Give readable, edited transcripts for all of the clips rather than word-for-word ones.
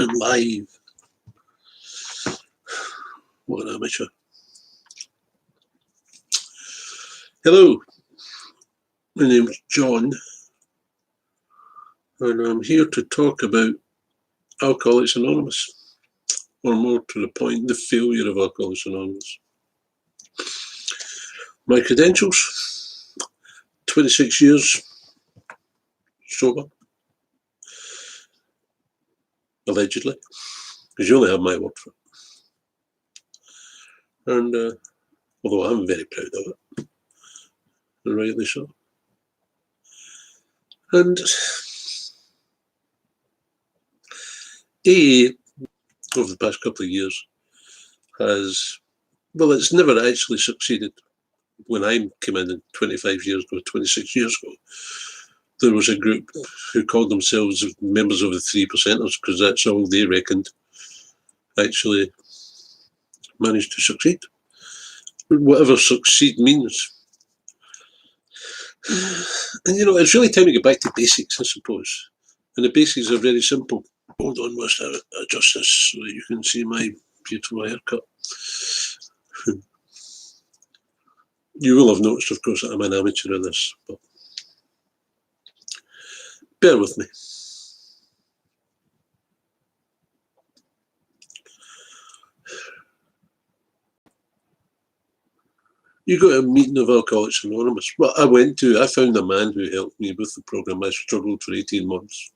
and live. What an amateur. Hello, my name's John, and I'm here to talk about Alcoholics Anonymous, or more to the point, the failure of Alcoholics Anonymous. My credentials: 26 years sober, allegedly, because you only have my word for it. And although I'm very proud of it, and rightly so. And AA, over the past couple of years, has, well, it's never actually succeeded. When I came in 25 years ago, 26 years ago, there was a group who called themselves members of the 3%ers, because that's all they reckoned actually managed to succeed. Whatever succeed means. And you know, it's really time to get back to basics, I suppose. And the basics are very simple. Hold on, whilst I adjust this so that you can see my beautiful haircut. You will have noticed, of course, that I'm an amateur in this, but bear with me. You got a meeting of Alcoholics Anonymous. Well, I found a man who helped me with the program. I struggled for 18 months.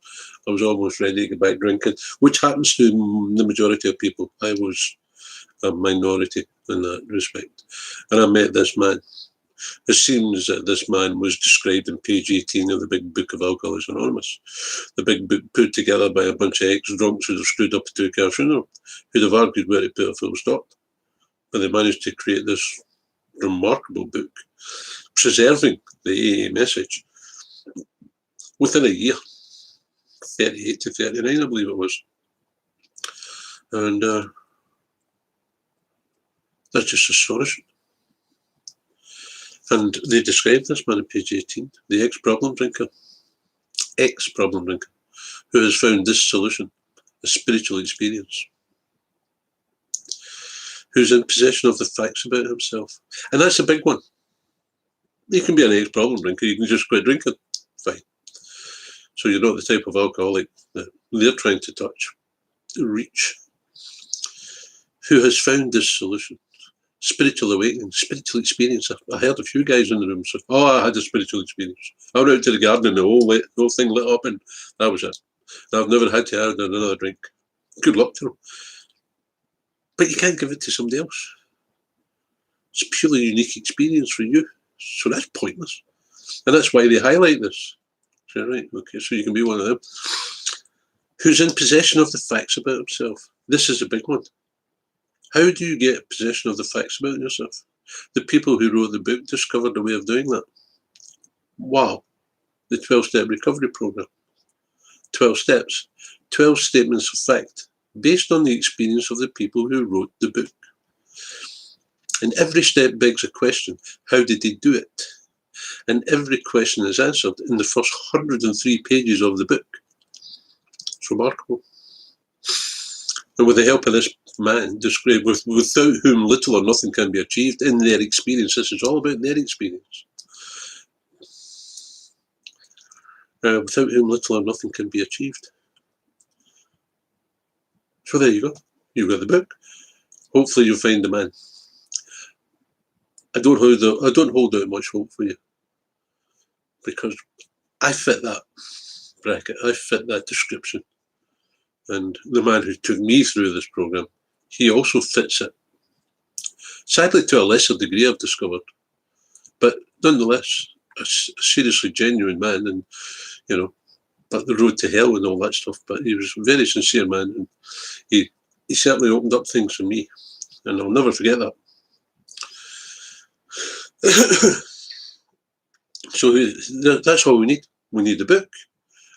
I was almost ready to get back drinking, which happens to the majority of people. I was a minority in that respect. And I met this man. It seems that this man was described in page 18 of the big book of Alcoholics Anonymous. The big book put together by a bunch of ex-drunks who'd have screwed up a two-car funeral, who'd have argued where to put a full stop. But they managed to create this remarkable book, preserving the AA message within a year, 38 to 39, I believe it was. And that's just astonishing. And they described this man on page 18, the ex-problem drinker, who has found this solution, a spiritual experience, who's in possession of the facts about himself. And that's a big one. You can be an ex-problem drinker, you can just quit drinking, fine. So you're not the type of alcoholic that they're trying to touch, reach, who has found this solution. Spiritual awakening, spiritual experience. I heard a few guys in the room say, oh, I had a spiritual experience. I went out to the garden and the whole thing lit up and that was it. I've never had to have another drink. Good luck to them. But you can't give it to somebody else. It's a purely unique experience for you. So that's pointless. And that's why they highlight this. So, right, okay, so you can be one of them. Who's in possession of the facts about himself. This is a big one. How do you get possession of the facts about yourself? The people who wrote the book discovered a way of doing that. Wow. The 12-step recovery program. 12 steps. 12 statements of fact based on the experience of the people who wrote the book. And every step begs a question. How did they do it? And every question is answered in the first 103 pages of the book. It's remarkable. And with the help of this man, described without whom little or nothing can be achieved in their experience. This is all about their experience. Without whom little or nothing can be achieved. So there you go. You've got the book. Hopefully you'll find the man. I don't hold out much hope for you, because I fit that bracket. I fit that description. And the man who took me through this program, he also fits it. Sadly, to a lesser degree, I've discovered. But nonetheless, a seriously genuine man, and, you know, but the road to hell and all that stuff. But he was a very sincere man, and he certainly opened up things for me. And I'll never forget that. So that's all we need. We need the book,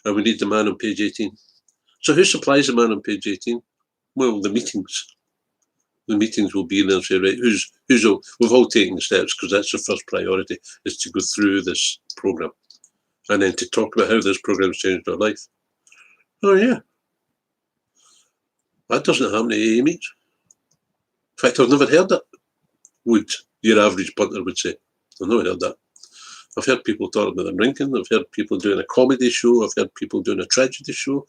and we need the man on page 18. So who supplies the man on page 18? Well, the meetings. The meetings will be there and say, right, we've all taken the steps, because that's the first priority, is to go through this program. And then to talk about how this program's changed our life. Oh yeah. That doesn't happen to AA meets. In fact, I've never heard that, would your average punter would say. I've never heard that. I've heard people talk about them drinking. I've heard people doing a comedy show. I've heard people doing a tragedy show.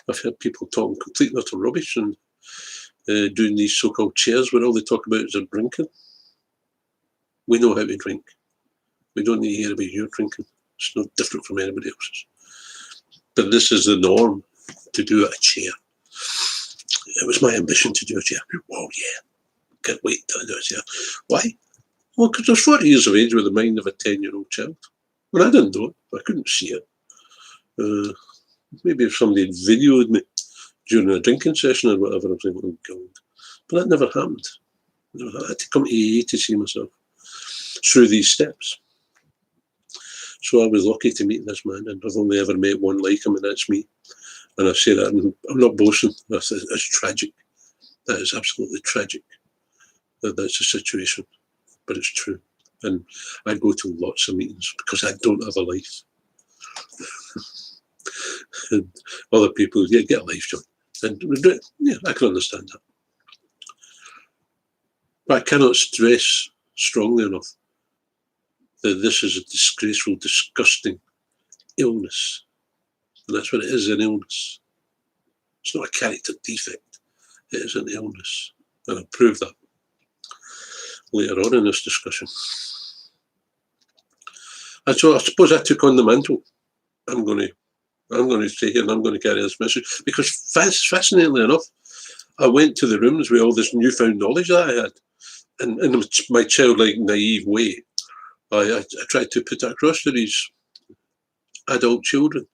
I've heard people talking complete utter rubbish and doing these so-called chairs where all they talk about is their drinking. We know how to drink. We don't need to hear about your drinking. It's no different from anybody else's. But this is the norm, to do a chair. It was my ambition to do a chair. Oh yeah, can't wait to do a chair. Why? Well, because I was 40 years of age with the mind of a 10-year-old child. When I didn't know it, I couldn't see it. Maybe if somebody had videoed me during a drinking session or whatever, I was like, oh God. But that never happened. I had to come to AA to see myself through these steps. So I was lucky to meet this man, and I've only ever met one like him, and that's me. And I say that, and I'm not boasting. It's tragic. That is absolutely tragic. That's the situation, but it's true. And I go to lots of meetings because I don't have a life. And other people, yeah, get a life, John. And yeah, I can understand that. But I cannot stress strongly enough that this is a disgraceful, disgusting illness. And that's what it is, an illness. It's not a character defect. It is an illness. And I'll prove that later on in this discussion. And so I suppose I took on the mantle. I'm going to stay here and I'm going to carry this message. Because fascinatingly enough, I went to the rooms with all this newfound knowledge that I had. And in my childlike, naive way, I tried to put it across to these adult children.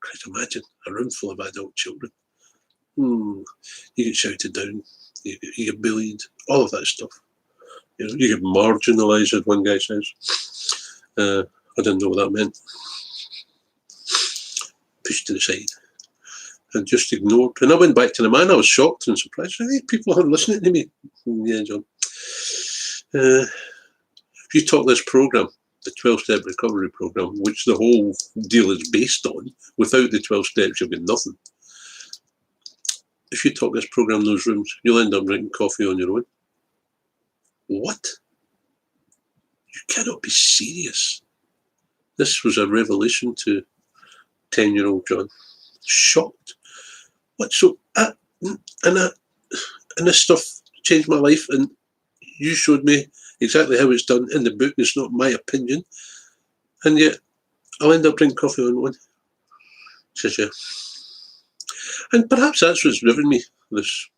Can't imagine a room full of adult children. You get shouted down, you get bullied, all of that stuff. You get marginalised, as one guy says. I didn't know what that meant. Pushed to the side and just ignored. And I went back to the man. I was shocked and surprised. Hey, people aren't listening to me. Yeah, John. If you talk this program, the 12-step recovery program, which the whole deal is based on, without the 12 steps, you'll get nothing. If you talk this program in those rooms, you'll end up drinking coffee on your own. What? You cannot be serious. This was a revelation to 10-year-old John. Shocked. What? So, and this stuff changed my life, and you showed me exactly how it's done in the book. It's not my opinion. And yet, I'll end up drinking coffee on one. Says, yeah. And perhaps that's what's driven me, this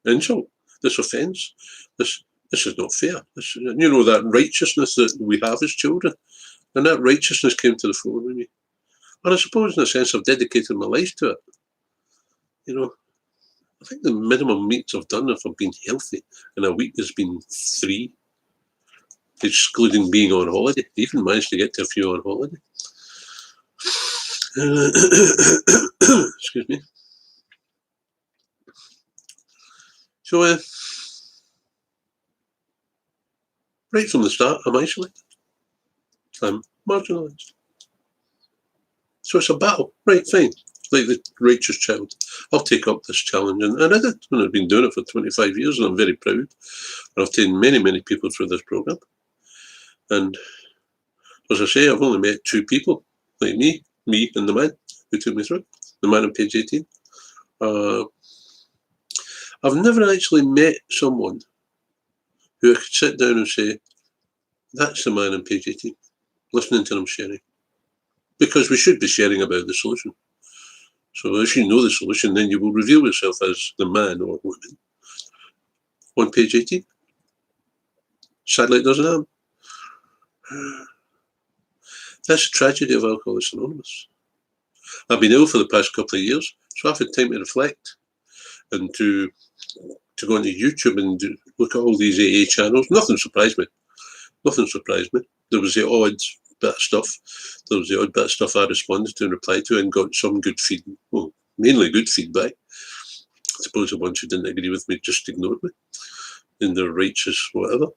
insult, this offence. This is not fair. That righteousness that we have as children. And that righteousness came to the fore with me. And I suppose in a sense I've dedicated my life to it. I think the minimum meets I've done if I've been healthy in a week has been 3, excluding being on holiday. I even managed to get to a few on holiday. Excuse me. So, right from the start, I'm isolated. I'm marginalised. So it's a battle. Right, fine. Like the righteous child. I'll take up this challenge. And I did. And I've been doing it for 25 years, and I'm very proud. And I've taken many, many people through this programme. And as I say, I've only met 2 people, like me and the man who took me through. The man on page 18. I've never actually met someone who I could sit down and say, that's the man on page 18, listening to them sharing. Because we should be sharing about the solution. So if you know the solution, then you will reveal yourself as the man or woman on page 18. Sadly, it doesn't happen. That's the tragedy of Alcoholics Anonymous. I've been ill for the past couple of years, so I've had time to reflect and to go onto YouTube and look at all these AA channels. Nothing surprised me. There was the odd bit of stuff. There was the odd bit of stuff I responded to and replied to and got some good feedback. Well, mainly good feedback. I suppose the ones who didn't agree with me just ignored me in their righteous whatever.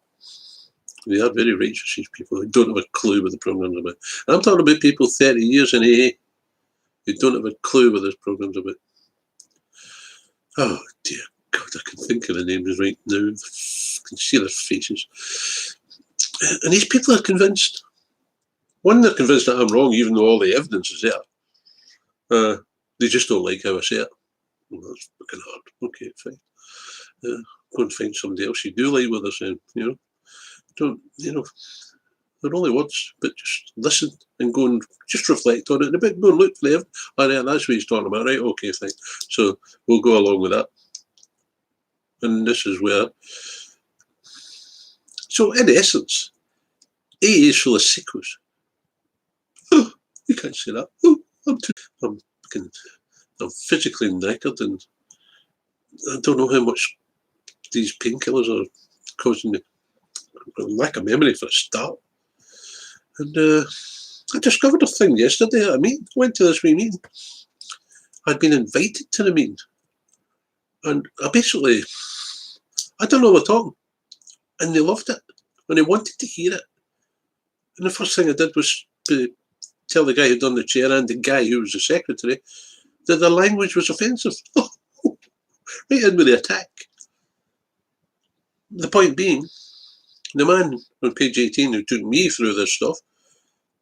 They are very righteous, these people who don't have a clue what the program's about. And I'm talking about people 30 years in AA who don't have a clue what this program's about. Oh dear God, I can think of the names right now. I can see their faces. And these people are convinced. One, they're convinced that I'm wrong, even though all the evidence is there. They just don't like how I say it. Well, that's fucking hard. Okay, fine. Go and find somebody else you do like what they're saying. Don't, they're only words, but just listen and go and just reflect on it in a bit. Go and look for the evidence. Oh, yeah, that's what he's talking about, right? Okay, fine. So we'll go along with that. And this is where. So, in essence, AA is full of sickos. Oh, you can't say that. Oh, I'm physically knackered, and I don't know how much these painkillers are causing me. Lack of memory for a start. And I discovered a thing yesterday at a meeting. I went to this wee meeting. I'd been invited to the meeting. And I don't know what they're talking. And they loved it. And they wanted to hear it. And the first thing I did was to tell the guy who'd done the chair and the guy who was the secretary that the language was offensive. Right in with the attack. The point being, the man on page 18 who took me through this stuff,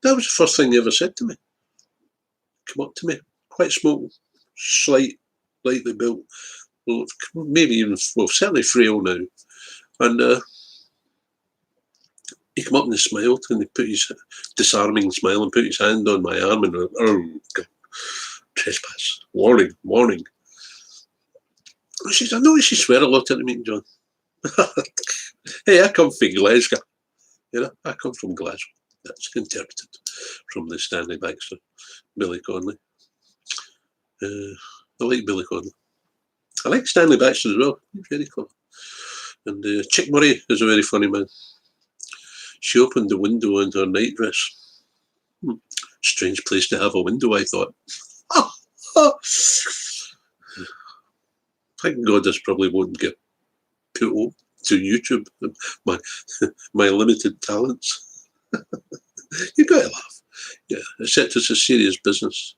that was the first thing he ever said to me. Come up to me, quite small, lightly built, maybe even, certainly frail now. And he came up and he smiled, and he put his disarming smile and put his hand on my arm and went, "Oh, God. Trespass, warning." She said, "I noticed you swear a lot at the meeting, John." Hey, I come from Glasgow. I come from Glasgow. That's interpreted from the Stanley Baxter, Billy Connolly. I like Billy Connolly. I like Stanley Baxter as well. He's very clever. And Chick Murray is a very funny man. She opened the window in her nightdress. Strange place to have a window, I thought. Thank God this probably won't get put up to YouTube. My limited talents. You got to laugh. Yeah, except it's a serious business.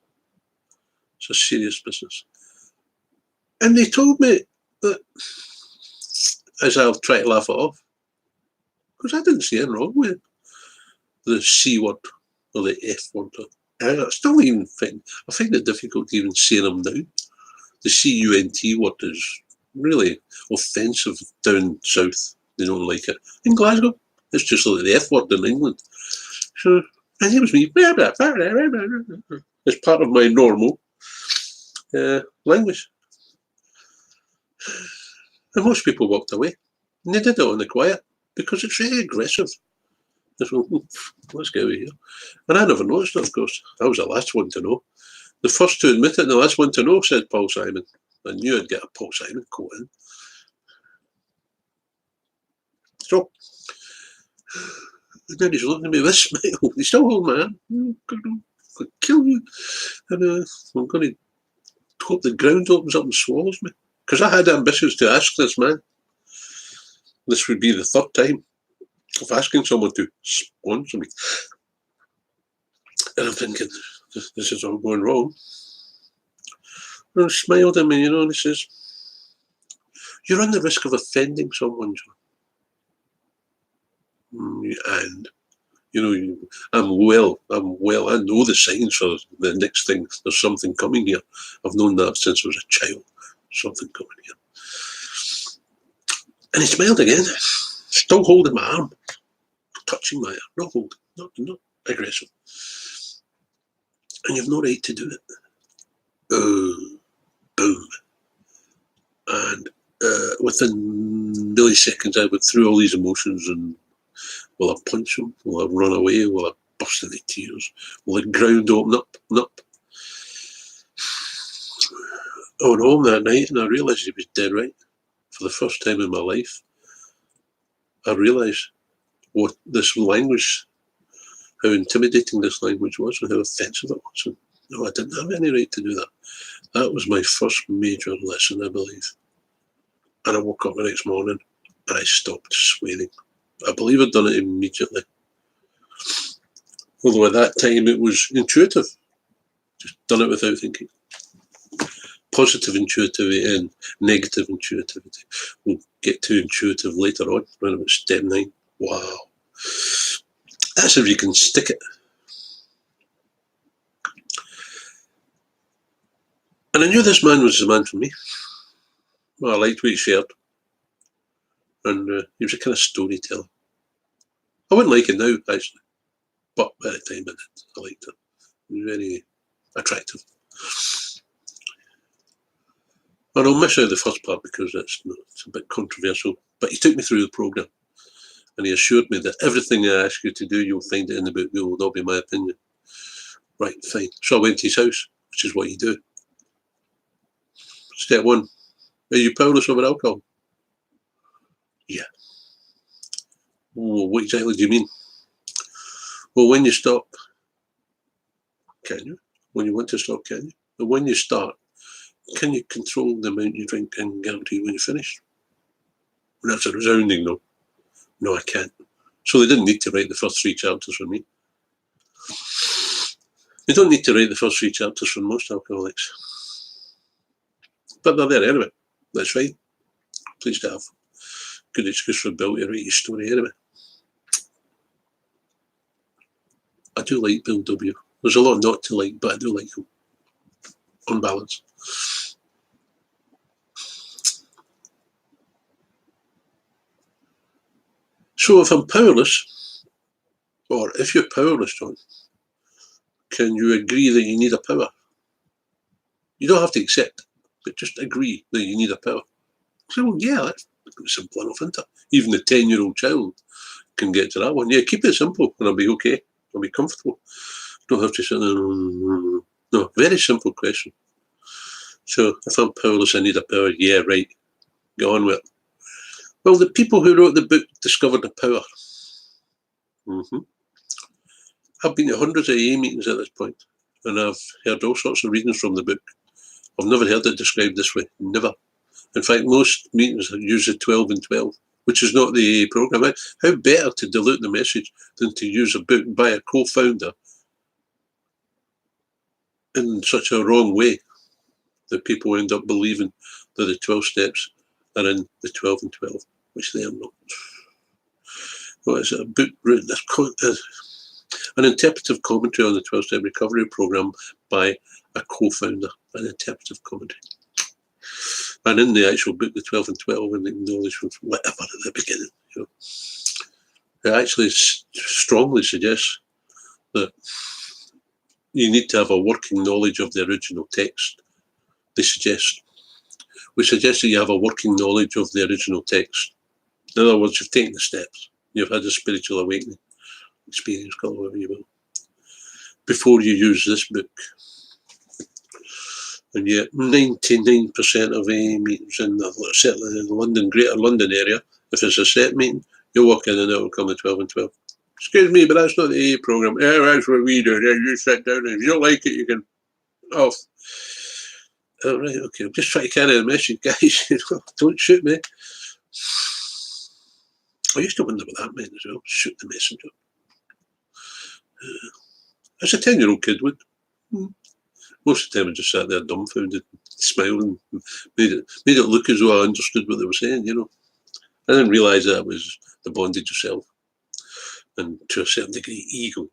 It's a serious business. And they told me that, as I'll try to laugh it off, because I didn't see anything wrong with the C word or the F word. I still even I find it difficult to even say them now. The CUNT word is really offensive down south. They don't like it. In Glasgow, it's just like the F word in England. So, and it was me. It's part of my normal language. And most people walked away. And they did it on the quiet because it's really aggressive. So, let's get out of here. And I never noticed it, of course. I was the last one to know. The first to admit it and the last one to know, said Paul Simon. I knew I'd get a Paul Simon quote in. So, and then he's looking at me with a smile. He's still holding my hand. I'm going to kill you. And I'm going to hope the ground opens up and swallows me. Because I had ambitions to ask this man. This would be the third time of asking someone to sponsor me. And I'm thinking, this is all going wrong. And he smiled at me, and he says, "You're on the risk of offending someone, John. And, I'm well, I know the signs for the next thing. There's something coming here. I've known that since I was a child. Something coming here." And he smiled again, still holding my arm, touching my arm, not holding, not aggressive. "And you've no right to do it." Boom. And within milliseconds, I went through all these emotions and will I punch him? Will I run away? Will I burst into tears? Will the ground open up? I went home that night and I realised he was dead right. For the first time in my life, I realised what this language, how intimidating this language was and how offensive it was. And no, I didn't have any right to do that. That was my first major lesson, I believe. And I woke up the next morning and I stopped swearing. I believe I'd done it immediately. Although at that time it was intuitive. Just done it without thinking. positive intuitivity and negative intuitivity. We'll get to intuitive later on, around about step 9. Wow. That's if you can stick it. And I knew this man was the man for me. Well, I liked what he shared. And he was a kind of storyteller. I wouldn't like it now, actually. But at the time I did. I liked it. It was very attractive. And I'll miss out the first part because it's a bit controversial. But he took me through the programme. And he assured me that everything I ask you to do, you'll find it in the book. It will not be my opinion. Right, fine. So I went to his house, which is what you do. Step 1. Are you powerless over alcohol? Yeah. Well, what exactly do you mean? Well, when you stop, can you? When you want to stop, can you? And when you start, can you control the amount you drink and guarantee when you finish? And that's a resounding no. No, I can't. So they didn't need to write the first 3 chapters for me. They don't need to write the first 3 chapters for most alcoholics. But they're there anyway. That's fine. Pleased to have good excuse for Bill to write his story anyway. I do like Bill W. There's a lot not to like, but I do like him. On balance. So if I'm powerless, or if you're powerless, John, can you agree that you need a power? You don't have to accept, but just agree that you need a power. So yeah, that's simple enough, isn't it? Even a 10-year-old child can get to that one. Yeah, keep it simple and I'll be okay. I'll be comfortable. Don't have to sit there. No, very simple question. So if I'm powerless, I need a power. Yeah, right. Go on with it. Well, the people who wrote the book discovered a power. I've been to hundreds of AA meetings at this point, and I've heard all sorts of readings from the book. I've never heard it described this way. Never. In fact, most meetings use the 12 and 12, which is not the AA program. How better to dilute the message than to use a book by a co-founder in such a wrong way that people end up believing that the 12 steps are in the 12 and 12, which they are not. Well, it's a book written, an interpretive commentary on the 12-step recovery program by a co-founder, an interpretive commentary. And in the actual book, the 12 and 12, and the knowledge from whatever at the beginning, it actually strongly suggests that you need to have a working knowledge of the original text. We suggest that you have a working knowledge of the original text. In other words, you've taken the steps. You've had a spiritual awakening, experience, call it whatever you will, before you use this book. And yet 99% of AA meetings certainly in the London, Greater London area, if it's a set meeting, you walk in and it will come at 12 and 12. Excuse me, but that's not the AA program. Yeah, that's what we do. Yeah, you sit down and if you don't like it, you can off. Oh, right, okay. I'm just trying to carry the message, guys. Don't shoot me. I used to wonder what that meant as well. Shoot the messenger. As a 10-year-old kid would. Most of the time I just sat there dumbfounded, smiling, made it look as though I understood what they were saying, I didn't realise that was the bondage of self and to a certain degree ego.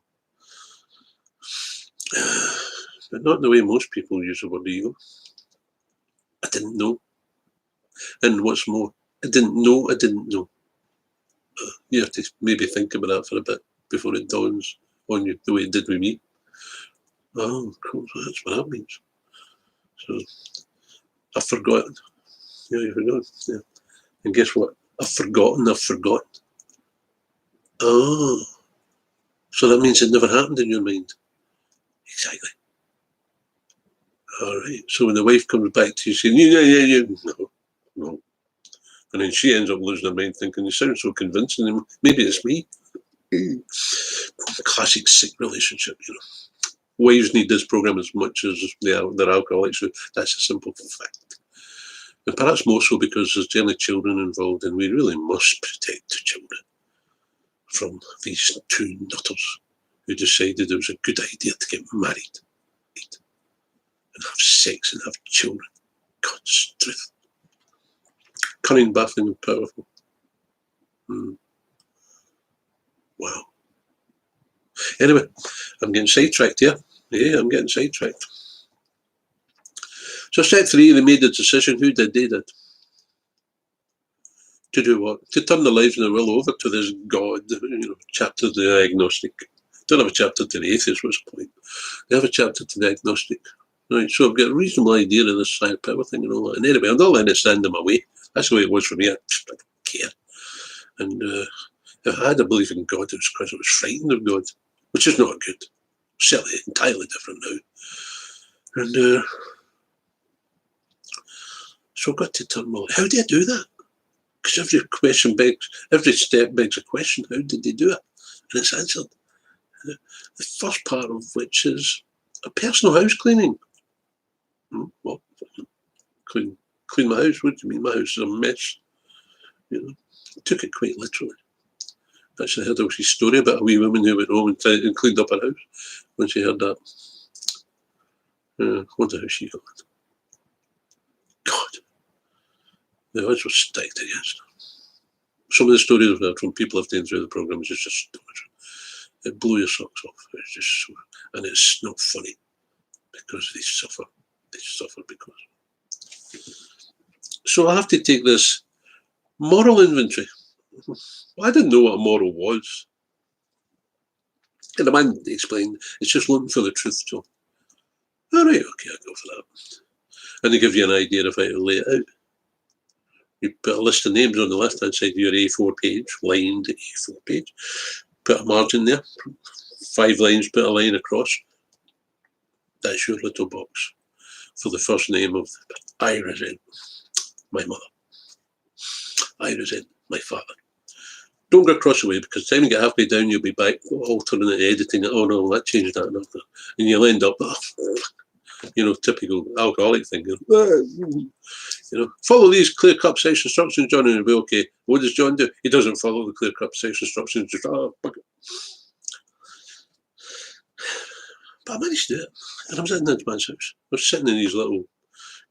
But not in the way most people use the word ego. I didn't know. And what's more, I didn't know. You have to maybe think about that for a bit before it dawns on you the way it did with me. Oh, cool, so that's what that means. So, I've forgotten. Yeah, you've forgotten. Yeah. And guess what? I've forgotten. Oh, so that means it never happened in your mind. Exactly. All right. So when the wife comes back to you saying, yeah, no. And then she ends up losing her mind thinking, you sound so convincing, and maybe it's me. Classic sick relationship, Wives need this program as much as they're alcoholics. That's a simple fact. And perhaps more so because there's generally children involved, and we really must protect the children from these 2 nutters who decided it was a good idea to get married and have sex and have children. It's truth. Cunning, baffling, and powerful. Wow. Anyway, I'm getting sidetracked here. Yeah, I'm getting sidetracked. So step 3, they made the decision. Who did? They did. To do what? To turn their lives and their will over to this God, chapter to the agnostic. Don't have a chapter to the atheist, what's the point? They have a chapter to the agnostic. Right, so I've got a reasonable idea of this higher power thing and all that. And anyway, I'm not letting it stand in my way. That's the way it was for me. I don't care. And if I had a belief in God, it was because I was frightened of God, which is not good. Certainly entirely different now. And so I've got to turn my life. How do I do that? Because every step begs a question. How did they do it? And it's answered. The first part of which is a personal house cleaning. Well, clean my house. What do you mean? My house is a mess. I took it quite literally. Actually, I heard a wee story about a wee woman who went home and cleaned up her house when she heard that. I wonder how she got it. God, the odds were stacked against her. Some of the stories I've heard from people I've taken through the program is just astonishing. It blew your socks off. It's just so, and it's not funny because they suffer. They suffer because. So I have to take this moral inventory. Well, I didn't know what a moral was. And the man explained, it's just looking for the truth, John. All right, okay, I'll go for that. And they give you an idea of how to lay it out. You put a list of names on the left-hand side of your A4 page, lined A4 page. Put a margin there, 5 lines, put a line across. That's your little box for the first name of Iris in, my mother. Iris in, my father. Don't go across the way because the time you get halfway down, you'll be back altering it, editing it. Oh no, that changed that. And you'll end up, typical alcoholic thing. Follow these clear-cut section instructions, John, and it'll be okay. What does John do? He doesn't follow the clear-cut section instructions. Just, fuck it. But I managed to do it. And I was in that man's house. I was sitting in his little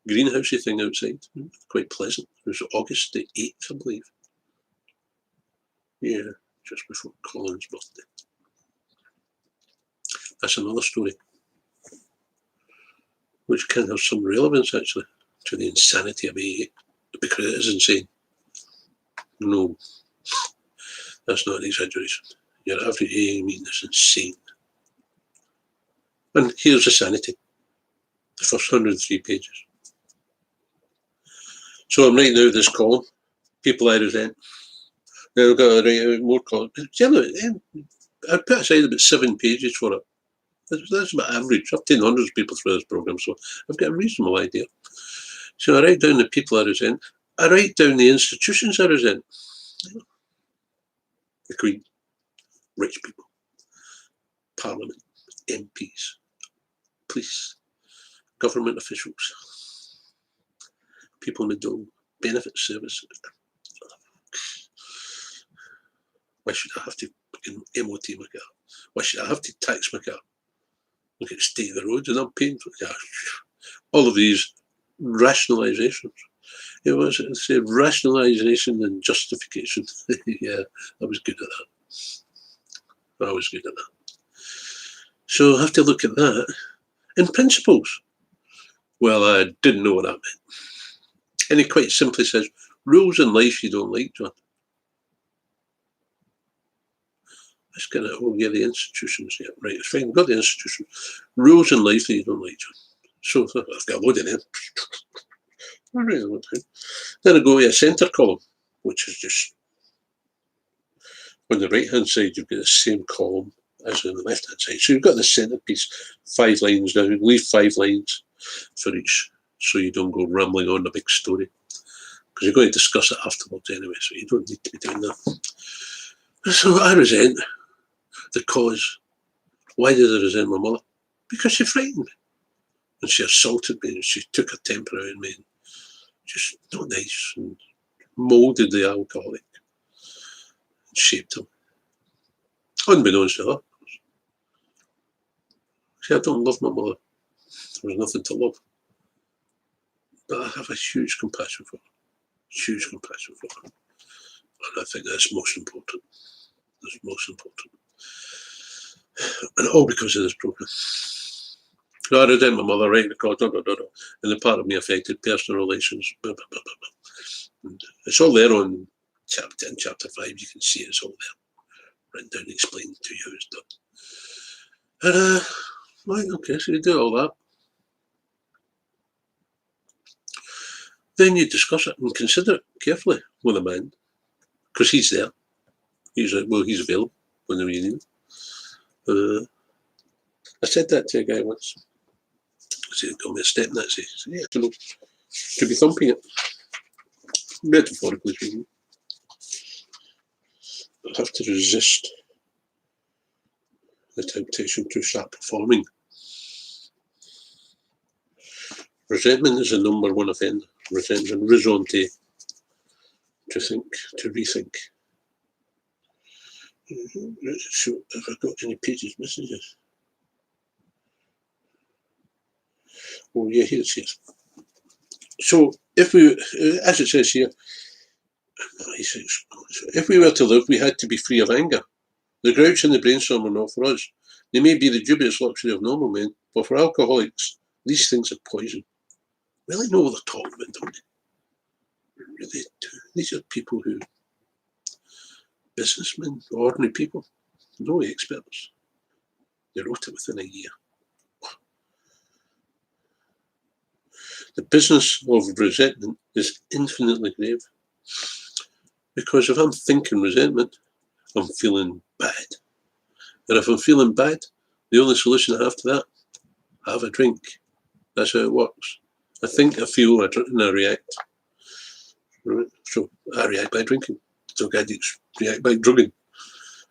greenhousey thing outside. Quite pleasant. It was August the 8th, I believe. Yeah, just before Colin's birthday. That's another story, which can have some relevance, actually, to the insanity of AA, because it is insane. No, that's not an exaggeration. Your average AA meeting is insane. And here's the sanity. The first 103 pages. So I'm writing out this column. People I resent. Now I've got to write out more columns. I put aside about 7 pages for it. That's about average. 1,500 people through this program, so I've got a reasonable idea. So I write down the people I resent. I write down the institutions I resent. The Queen, rich people, Parliament, MPs, police, government officials, people in the dole, benefit service. Why should I have to MOT my car? Why should I have to tax my car? Look at the state of the roads and I'm paying for it. All of these rationalizations. It was say rationalization and justification. Yeah, I was good at that. I was good at that. So I have to look at that. And principles. Well, I didn't know what that meant. And he quite simply says, rules in life you don't like, John. That's kind of, the institutions. Yeah, right, it's fine. We've got the institutions. Rules in life that you don't like, John. So I've got a load of them. Then I go to a centre column, which is just on the right-hand side, you've got the same column as on the left-hand side. So you've got the centrepiece, 5 lines down, leave 5 lines for each, so you don't go rambling on a big story. Because you're going to discuss it afterwards anyway, so you don't need to be doing that. So I resent the cause. Why did I resent my mother? Because she frightened me. And she assaulted me, and she took her temper out of me. And just not nice, and moulded the alcoholic. And shaped him. Unbeknownst to her. See, I don't love my mother. There was nothing to love. But I have a huge compassion for her. Huge compassion for her. And I think that's most important. That's most important. And all because of this program. No, I resent my mother, right? Because, and the part of me affected personal relations. Blah, blah, blah, blah. And it's all there on chapter 5. You can see it's all there. Written down, explained to you how it's done. And, right, okay, so you do all that. Then you discuss it and consider it carefully with a man. Because he's there. He's available whenever you need him. I said that to a guy once. I said, got me a step Nazi. He said, yeah, could be thumping it. Metaphorically speaking. I have to resist the temptation to start performing. Resentment is the number one offender. Resentment, raison d'être, to think, to rethink. So, have I got any pages messages? Oh yeah, here it says. So if we, as it says here, if we were to live, we had to be free of anger. The grouch and the brainstorm are not for us. They may be the dubious luxury of normal men, but for alcoholics, these things are poison. Really know what they're talking about, don't they? Really do. These are people who, businessmen, ordinary people, no experts. They wrote it within a year. The business of resentment is infinitely grave. Because if I'm thinking resentment, I'm feeling bad. And if I'm feeling bad, the only solution I have to that, have a drink. That's how it works. I think, I feel, and I react. Right? So I react by drinking. Drug addicts react by drugging.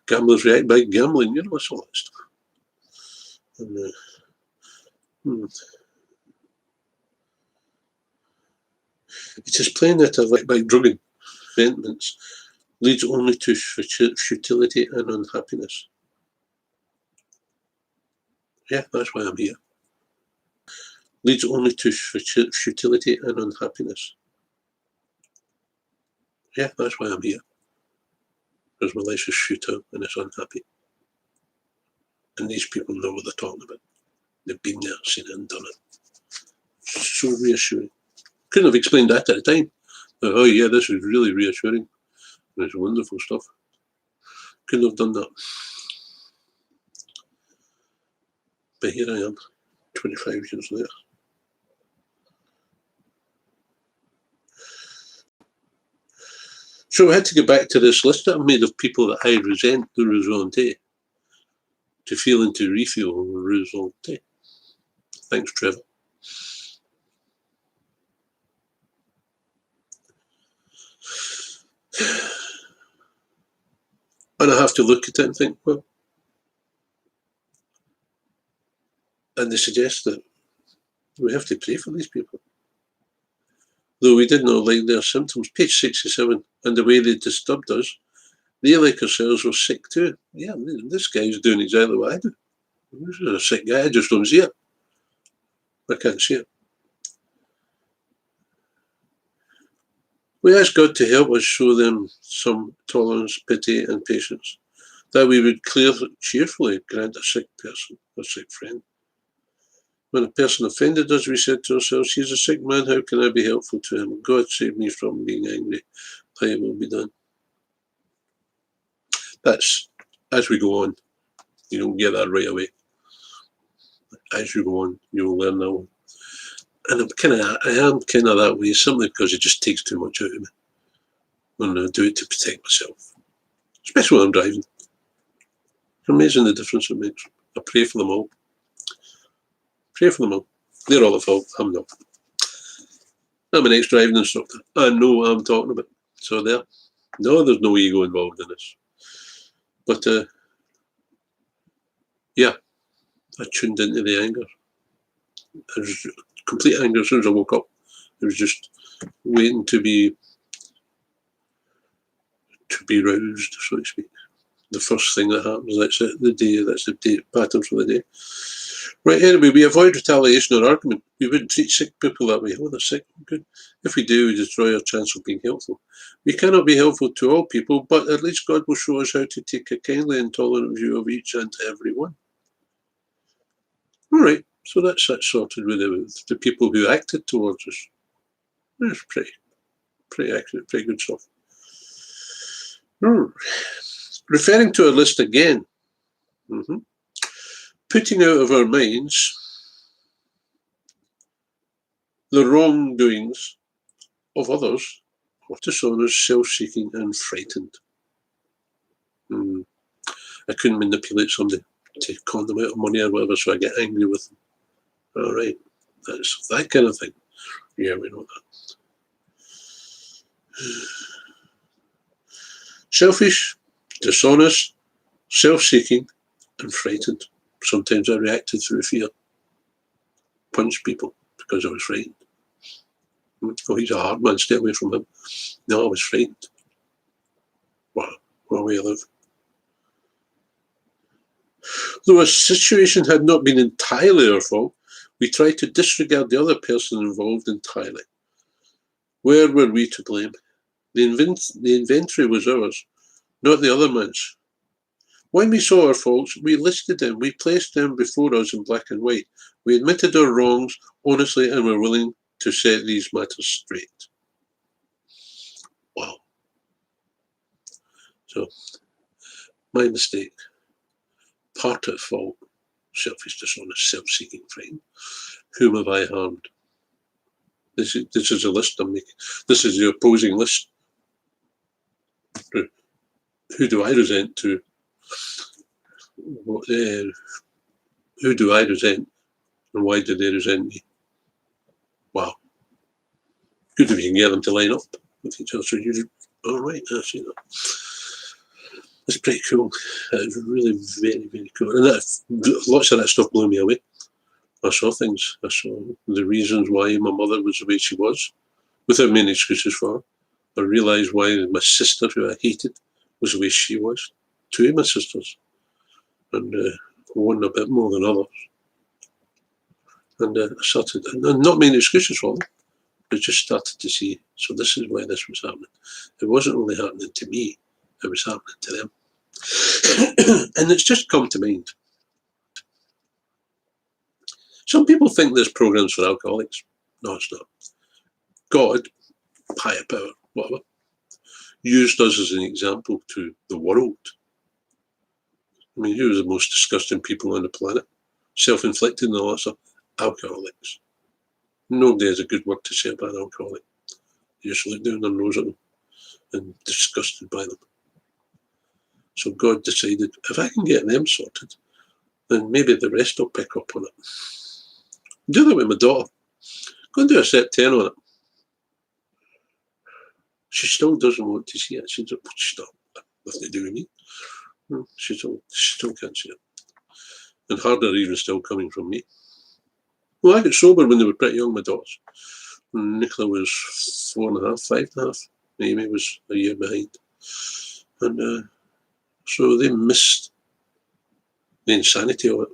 Gamblers react by gambling. You know, it's all that stuff. And, it is plain that I like by drugging. Resentments leads only to futility and unhappiness. Yeah, that's why I'm here. Leads only to futility and unhappiness. Yeah, that's why I'm here. Because my life is futile and it's unhappy. And these people know what they're talking about. They've been there, seen it and done it. So reassuring. Couldn't have explained that at the time. Like, oh yeah, this is really reassuring. It's wonderful stuff. Couldn't have done that. But here I am, 25 years later. So I had to get back to this list that I've made of people that I resent the raison d'être. To feel and to refeel raison d'être. Thanks, Trevor. And I have to look at it and think, well, and they suggest that we have to pray for these people. Though we did not like their symptoms. Page 67, and the way they disturbed us, they, like ourselves, were sick too. Yeah, this guy's doing exactly what I do. This is a sick guy, I just don't see it. I can't see it. We ask God to help us show them some tolerance, pity, and patience, that we would cheerfully grant a sick person, a sick friend. When a person offended us, we said to ourselves, he's a sick man, how can I be helpful to him? God save me from being angry. Thy will be done. That's, as we go on, you don't get that right away. As you go on, you'll learn that one. And I am kind of that way, simply because it just takes too much out of me. When I do it to protect myself. Especially when I'm driving. It's amazing the difference it makes. I pray for them all. Pray for them all. They're all at fault. I'm not. I'm an ex-driving instructor. I know what I'm talking about. So there. No, there's no ego involved in this. But, yeah, I tuned into the anger. It was complete anger as soon as I woke up. It was just waiting to be roused, so to speak. The first thing that happens, that's it, that's the day pattern for the day. Right, anyway, we avoid retaliation or argument. We wouldn't treat sick people that way. Oh, they're sick. Good. If we do, we destroy our chance of being helpful. We cannot be helpful to all people, but at least God will show us how to take a kindly and tolerant view of each and every one. All right, so that's that sorted with the people who acted towards us. That's pretty accurate, pretty good stuff. Referring to a list again. Putting out of our minds the wrongdoings of others, or dishonest, self-seeking, and frightened. I couldn't manipulate somebody to con them out of money or whatever, so I get angry with them. All right, that's that kind of thing. Yeah, we know that. Selfish, dishonest, self-seeking, and frightened. Sometimes I reacted through fear. Punched people because I was frightened. Oh, he's a hard man, stay away from him. No, I was frightened. Wow, what a way I live. Though a situation had not been entirely our fault, we tried to disregard the other person involved entirely. Where were we to blame? The inventory was ours, not the other man's. When we saw our faults, we listed them, we placed them before us in black and white. We admitted our wrongs honestly and were willing to set these matters straight. Wow. So, my mistake. Part at fault. Selfish, dishonest, self-seeking friend. Whom have I harmed? This is a list I'm making. This is the opposing list. Who do I resent to? Who do I resent? And why do they resent me? Wow. Good if you can get them to line up with each other. So all right, I see that. It's pretty cool. It's really very, very cool. And lots of that stuff blew me away. I saw things. I saw the reasons why my mother was the way she was, without many excuses for her. I realised why my sister, who I hated, was the way she was. Two of my sisters. And one a bit more than others. And I started, and not many excuses for them, but just started to see, so this is why this was happening. It wasn't only happening to me, it was happening to them. And it's just come to mind. Some people think there's programs for alcoholics. No, it's not. God, higher power, whatever, used us as an example to the world. I mean, who was the most disgusting people on the planet? Self-inflicted and all that stuff. Alcoholics. Nobody has a good word to say about an alcoholic. You just look down their nose at them and disgusted by them. So God decided, if I can get them sorted, then maybe the rest will pick up on it. Do that with my daughter. Go and do a set 10 on it. She still doesn't want to see it. She just, stop. Nothing to do with me. She still can't see it. And harder even still coming from me. Well, I got sober when they were pretty young, my daughters. Nicola was 4.5, 5.5. Amy was a year behind. And so they missed the insanity of it.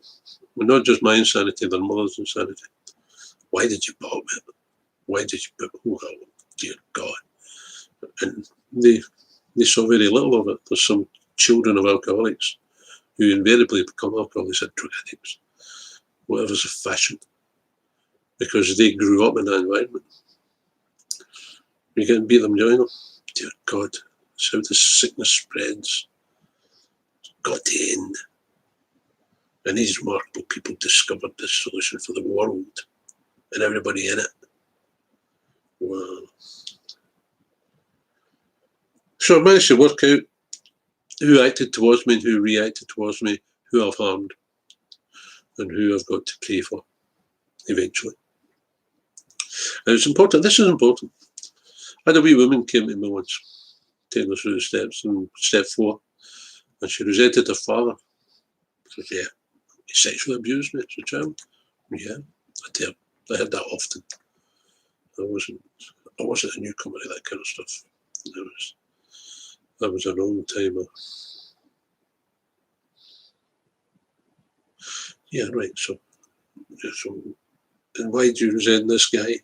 Well, not just my insanity, their mother's insanity. Why did you pop it? Why did you put, oh, dear God. And they saw very little of it. There's some children of alcoholics who invariably become alcoholics and drug addicts, whatever's the fashion, because they grew up in that environment. You can beat them, join them. Dear God, that's how the sickness spreads. It's got to end. And these remarkable people discovered this solution for the world and everybody in it. Wow. So I managed to work out who acted towards me and who reacted towards me, who I've harmed, and who I've got to pray for eventually. And it's important, this is important. I had a wee woman came to me once, taking us through the steps, and step 4, and she resented her father. She said, yeah, he sexually abused me as a child. Yeah, I heard that often. I wasn't a newcomer to that kind of stuff. That was a long time. Yeah, right, so So, and why do you resent this guy?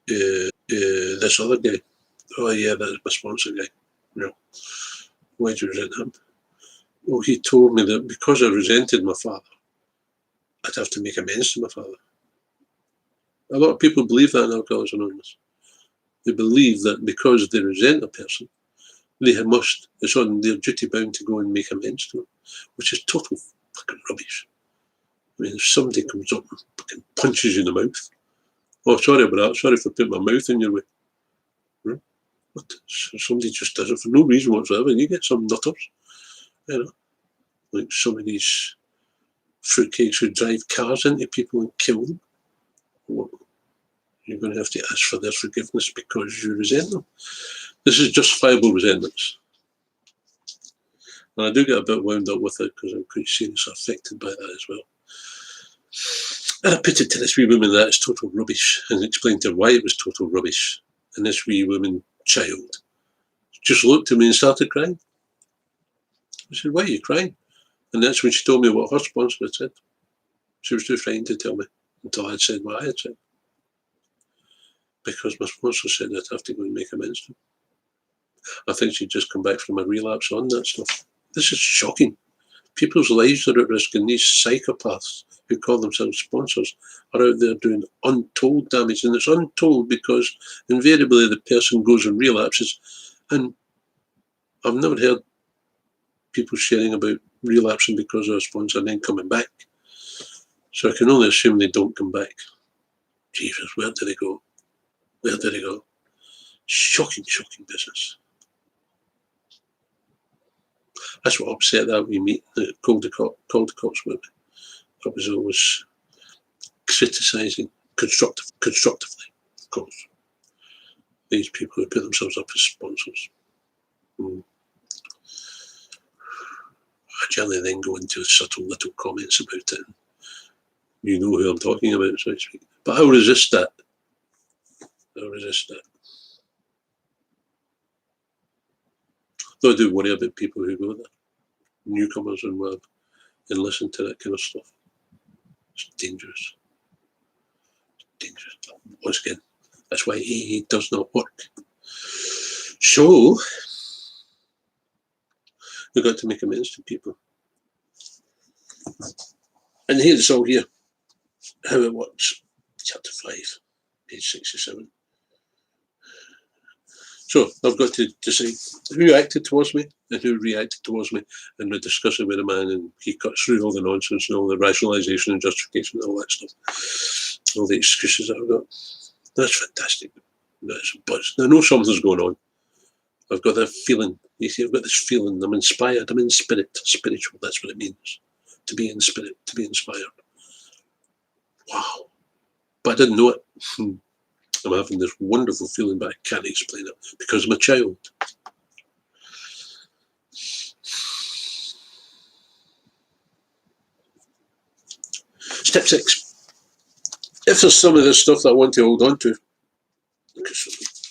This other guy? Oh yeah, that's my sponsor guy. No. Why do you resent him? Well, he told me that because I resented my father, I'd have to make amends to my father. A lot of people believe that in Alcoholics Anonymous. They believe that because they resent a person, they must, it's on their duty bound to go and make amends to them, which is total fucking rubbish. I mean, if somebody comes up and fucking punches you in the mouth, oh, sorry about that, sorry for putting my mouth in your way. What? Somebody just does it for no reason whatsoever, and you get some nutters, you know, like some of these fruitcakes who drive cars into people and kill them. What? You're going to have to ask for their forgiveness because you resent them. This is justifiable resentments. And I do get a bit wound up with it because I'm quite seriously affected by that as well. And I put it to this wee woman that it's total rubbish and explained to her why it was total rubbish. And this wee woman, child, just looked at me and started crying. I said, why are you crying? And that's when she told me what her sponsor had said. She was too frightened to tell me until I had said what I had said. Because my sponsor said I'd have to go and make amends to him. I think she'd just come back from a relapse on that stuff. This is shocking. People's lives are at risk, and these psychopaths who call themselves sponsors are out there doing untold damage. And it's untold because invariably the person goes and relapses. And I've never heard people sharing about relapsing because of a sponsor and then coming back. So I can only assume they don't come back. Jesus, where did they go? Where did they go? Shocking, shocking business. That's what upset that we meet the Caldecott's with me. I was always criticising constructively, of course, these people who put themselves up as sponsors. I generally then go into subtle little comments about it. You know who I'm talking about, so to speak. But I'll resist that. I'll resist that. Though I do worry about people who go there, newcomers and web, and listen to that kind of stuff. It's dangerous. Dangerous. Once again, that's why AA does not work. So, we've got to make amends to people. And here's all here, how it works. Chapter 5, page 67. So, I've got to decide who acted towards me and who reacted towards me, and we discuss it with a man, and he cuts through all the nonsense and all the rationalisation and justification and all that stuff. All the excuses that I've got. That's fantastic. That's a buzz. I know something's going on. I've got that feeling. You see, I've got this feeling. I'm inspired. I'm in spirit. Spiritual. That's what it means. To be in spirit. To be inspired. Wow. But I didn't know it. I'm having this wonderful feeling, but I can't explain it because I'm a child. Step 6. If there's some of this stuff that I want to hold on to,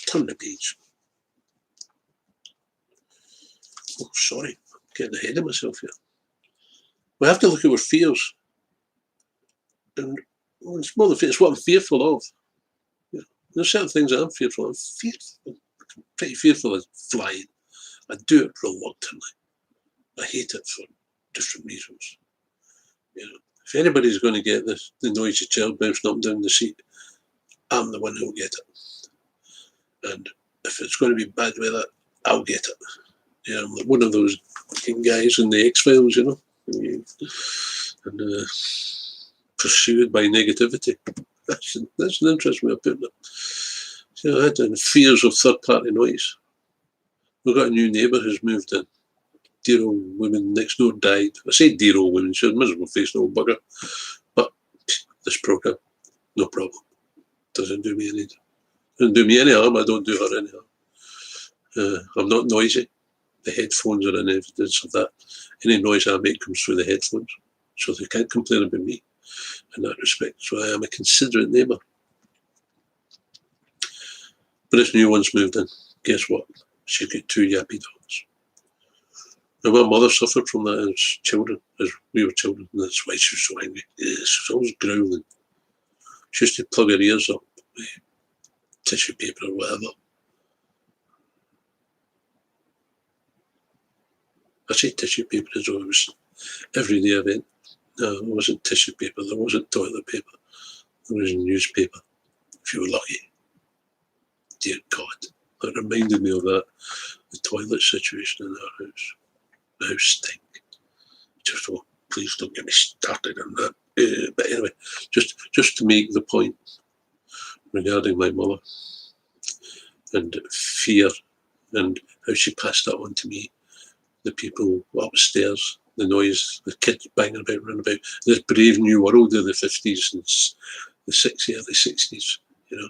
turn the page. Oh, sorry. I'm getting ahead of myself here. We have to look at our fears. And it's more than fear, it's what I'm fearful of. Yeah. There's certain things that I'm fearful of. I'm pretty fearful of flying. I do it reluctantly. I hate it for different reasons. You know, if anybody's going to get the noisy child bouncing up and down the seat, I'm the one who'll get it. And if it's going to be bad weather, I'll get it. Yeah, I'm like one of those guys in the X-Files, you know, and pursued by negativity. That's an interesting way of putting it. So I had fears of third-party noise. We've got a new neighbour who's moved in. Dear old woman next door died. I say dear old woman, she had a miserable face, an old bugger. But this broker, no problem. Doesn't do me any harm. I don't do her any harm. I'm not noisy. The headphones are an evidence of that. Any noise I make comes through the headphones. So they can't complain about me in that respect. So I am a considerate neighbour. But this new one's moved in. Guess what? She's got 2 yappy dogs. And my mother suffered from that as children, as we were children, and that's why she was so angry. She was always growling. She used to plug her ears up with tissue paper or whatever. I say tissue paper as though it was everyday event. No, it wasn't tissue paper, there wasn't toilet paper, there was newspaper, if you were lucky. Dear God, that reminded me of that, the toilet situation in our house. The house stink. Just, oh, please don't get me started on that. But anyway, just to make the point regarding my mother and fear and how she passed that on to me. The people upstairs, the noise, the kids banging about, running about, this brave new world of the 50s and the 60s, early 60s, you know,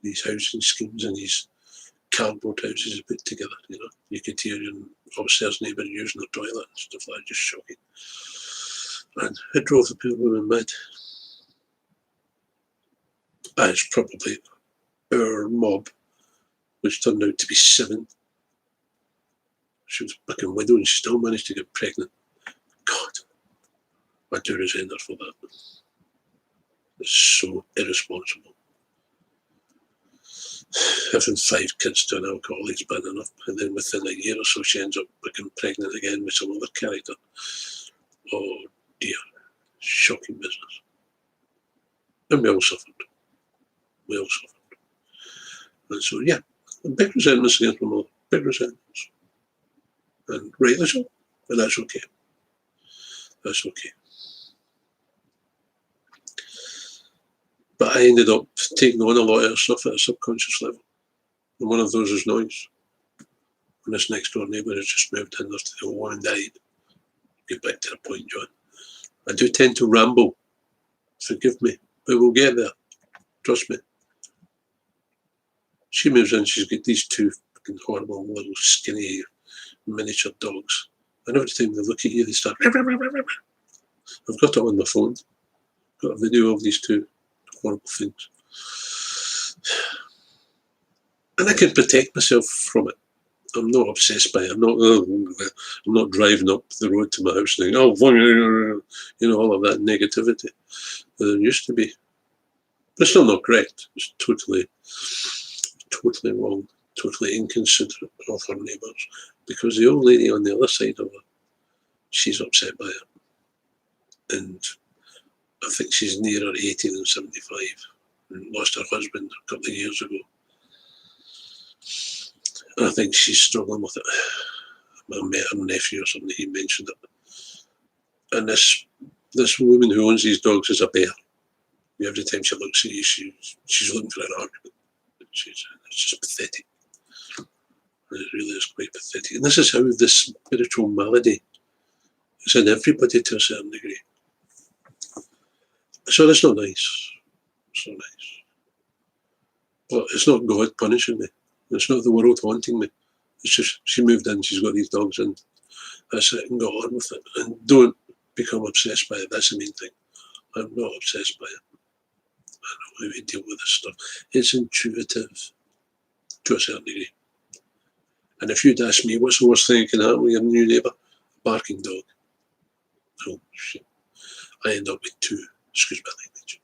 these housing schemes and these cardboard houses put together, you know. You could hear your upstairs neighbour using the toilet and stuff like that, just shocking. And it drove the poor woman mad. It's probably our mob, which turned out to be 7. She was a fucking widow and she still managed to get pregnant. God, I do resent her for that. It's so irresponsible. Having 5 kids to an alcoholic's bad enough, and then within a year or so she ends up becoming pregnant again with some other character. Oh dear, shocking business. And we all suffered. We all suffered. And so yeah, big resentments against my mother, big resentments. And rightly so, and that's okay. That's okay. But I ended up taking on a lot of stuff at a subconscious level. And one of those is noise. And this next door neighbour has just moved in after the war and died. Get back to the point, John. I do tend to ramble. Forgive me. But we'll get there. Trust me. She moves in, she's got these 2 fucking horrible little skinny miniature dogs. And every time they look at you, they start. I've got it on my phone. Got a video of these 2 horrible things. And I can protect myself from it. I'm not obsessed by it. I'm not driving up the road to my house and oh, you know, all of that negativity that there used to be. But it's still not correct. It's totally wrong, totally inconsiderate of her neighbours. Because the old lady on the other side of her, she's upset by it. And I think she's nearer 80 than 75. And lost her husband a couple of years ago. And I think she's struggling with it. I met her nephew or something, he mentioned it. And this woman who owns these dogs is a bear. Every time she looks at you, she's looking for an argument. It's just pathetic. It really is quite pathetic. And this is how this spiritual malady is in everybody to a certain degree. So that's not nice. It's not nice. But it's not God punishing me. It's not the world haunting me. It's just she moved in, she's got these dogs in. That's it, and go on with it. And don't become obsessed by it. That's the main thing. I'm not obsessed by it. I know how we deal with this stuff. It's intuitive to a certain degree. And if you'd ask me, what's the worst thing that can happen with your new neighbour? A barking dog. Oh, shit. I end up with 2. Excuse my language.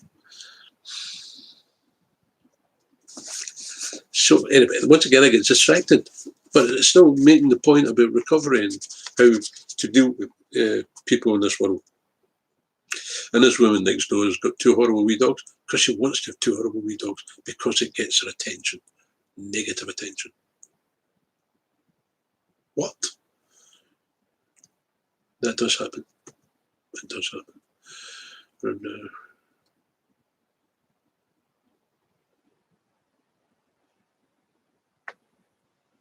So anyway, once again I get distracted, but it's still making the point about recovery and how to deal with people in this world. And this woman next door has got 2 horrible wee dogs because she wants to have 2 horrible wee dogs because it gets her attention, negative attention. What? That does happen. It does happen. And,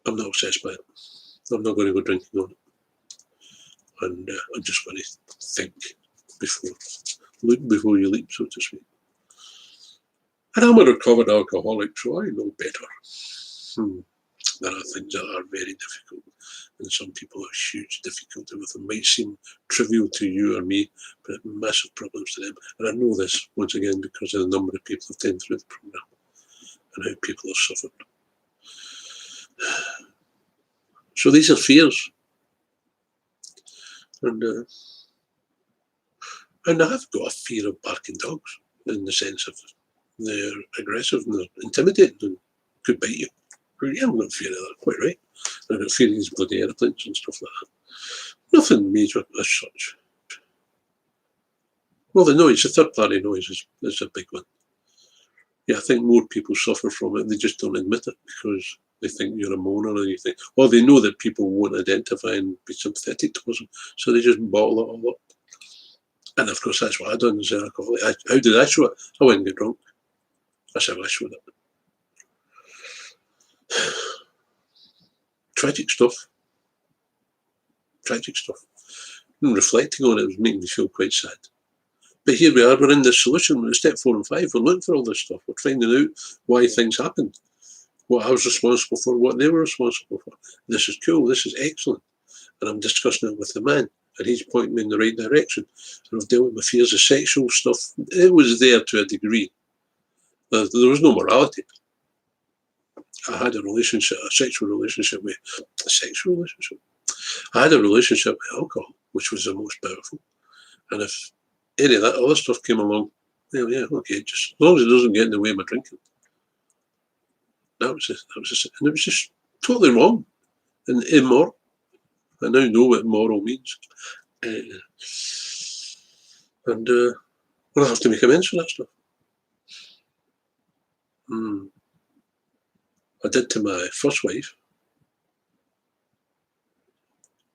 I'm not obsessed by it. I'm not going to go drinking on it. And I'm just going to think look before you leap, so to speak. And I'm a recovered alcoholic, so I know better. There are things that are very difficult, and some people have huge difficulty with them. Might seem trivial to you or me, but massive problems to them. And I know this, once again, because of the number of people who've been through the programme and how people have suffered. So these are fears. And I've got a fear of barking dogs in the sense of they're aggressive and they're intimidating and could bite you. Yeah, I'm not fear of that, quite right. I've got fear of these bloody airplanes and stuff like that. Nothing major as such. Well, the noise, the third party noise is a big one. Yeah, I think more people suffer from it. They just don't admit it because they think you're a moaner, or you think, well, they know that people won't identify and be sympathetic towards them, so they just bottle it all up. And of course, that's what I done as an alcoholic. How did I show it? I went and get drunk. That's how I showed it. Tragic stuff. Tragic stuff. And reflecting on it was making me feel quite sad. But here we are, we're in this solution. We're step 4 and 5. We're looking for all this stuff. We're finding out why things happened, what I was responsible for, what they were responsible for. This is cool. This is excellent. And I'm discussing it with the man, and he's pointing me in the right direction. And I've dealt with my fears of sexual stuff. It was there to a degree. There was no morality. I had a relationship, a sexual relationship with a sexual relationship. I had a relationship with alcohol, which was the most powerful. And if any of that other stuff came along, well, yeah, okay, just as long as it doesn't get in the way of my drinking. That was it. And it was just totally wrong and immoral. I now know what moral means. And we'll have to make amends for that stuff. I did to my first wife,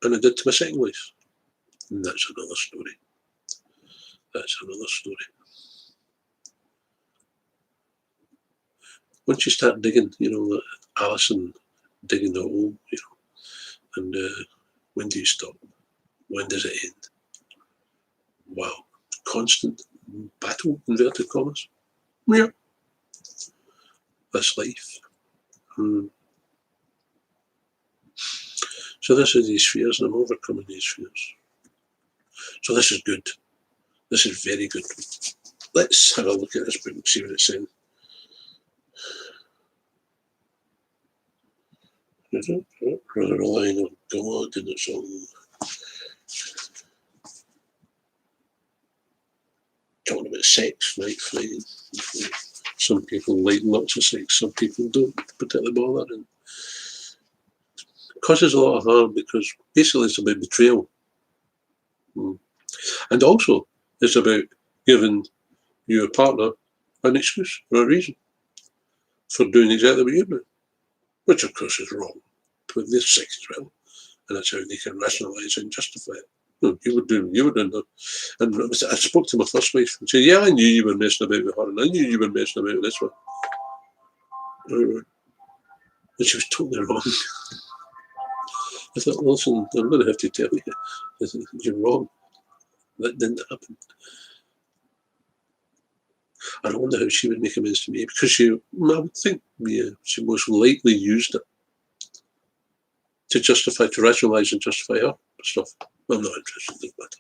and I did to my second wife. And that's another story. That's another story. Once you start digging, you know, Alison digging the hole, you know, and when do you stop? When does it end? Wow. Constant battle, inverted commas. Yeah. That's life. So this is these fears, and I'm overcoming these fears. So this is good. This is very good. Let's have a look at this book and see what it's saying. Rather relying on God and its own. Talking about sex, right? Fine. Some people like lots of sex, some people don't particularly bother, and it causes a lot of harm because basically it's about betrayal. And also it's about giving your partner an excuse or a reason for doing exactly what you're doing, which of course is wrong. But they're sick as well, and that's how they can rationalise and justify it. No, you were doing that. And I spoke to my first wife and said, yeah, I knew you were messing about with her, and I knew you were messing about with this one. And she was totally wrong. I thought, listen, I'm going to have to tell you, you're wrong. That didn't happen. And I wonder how she would make amends to me, because I would think she most likely used it to justify, to rationalise and justify her stuff. I'm not interested in that.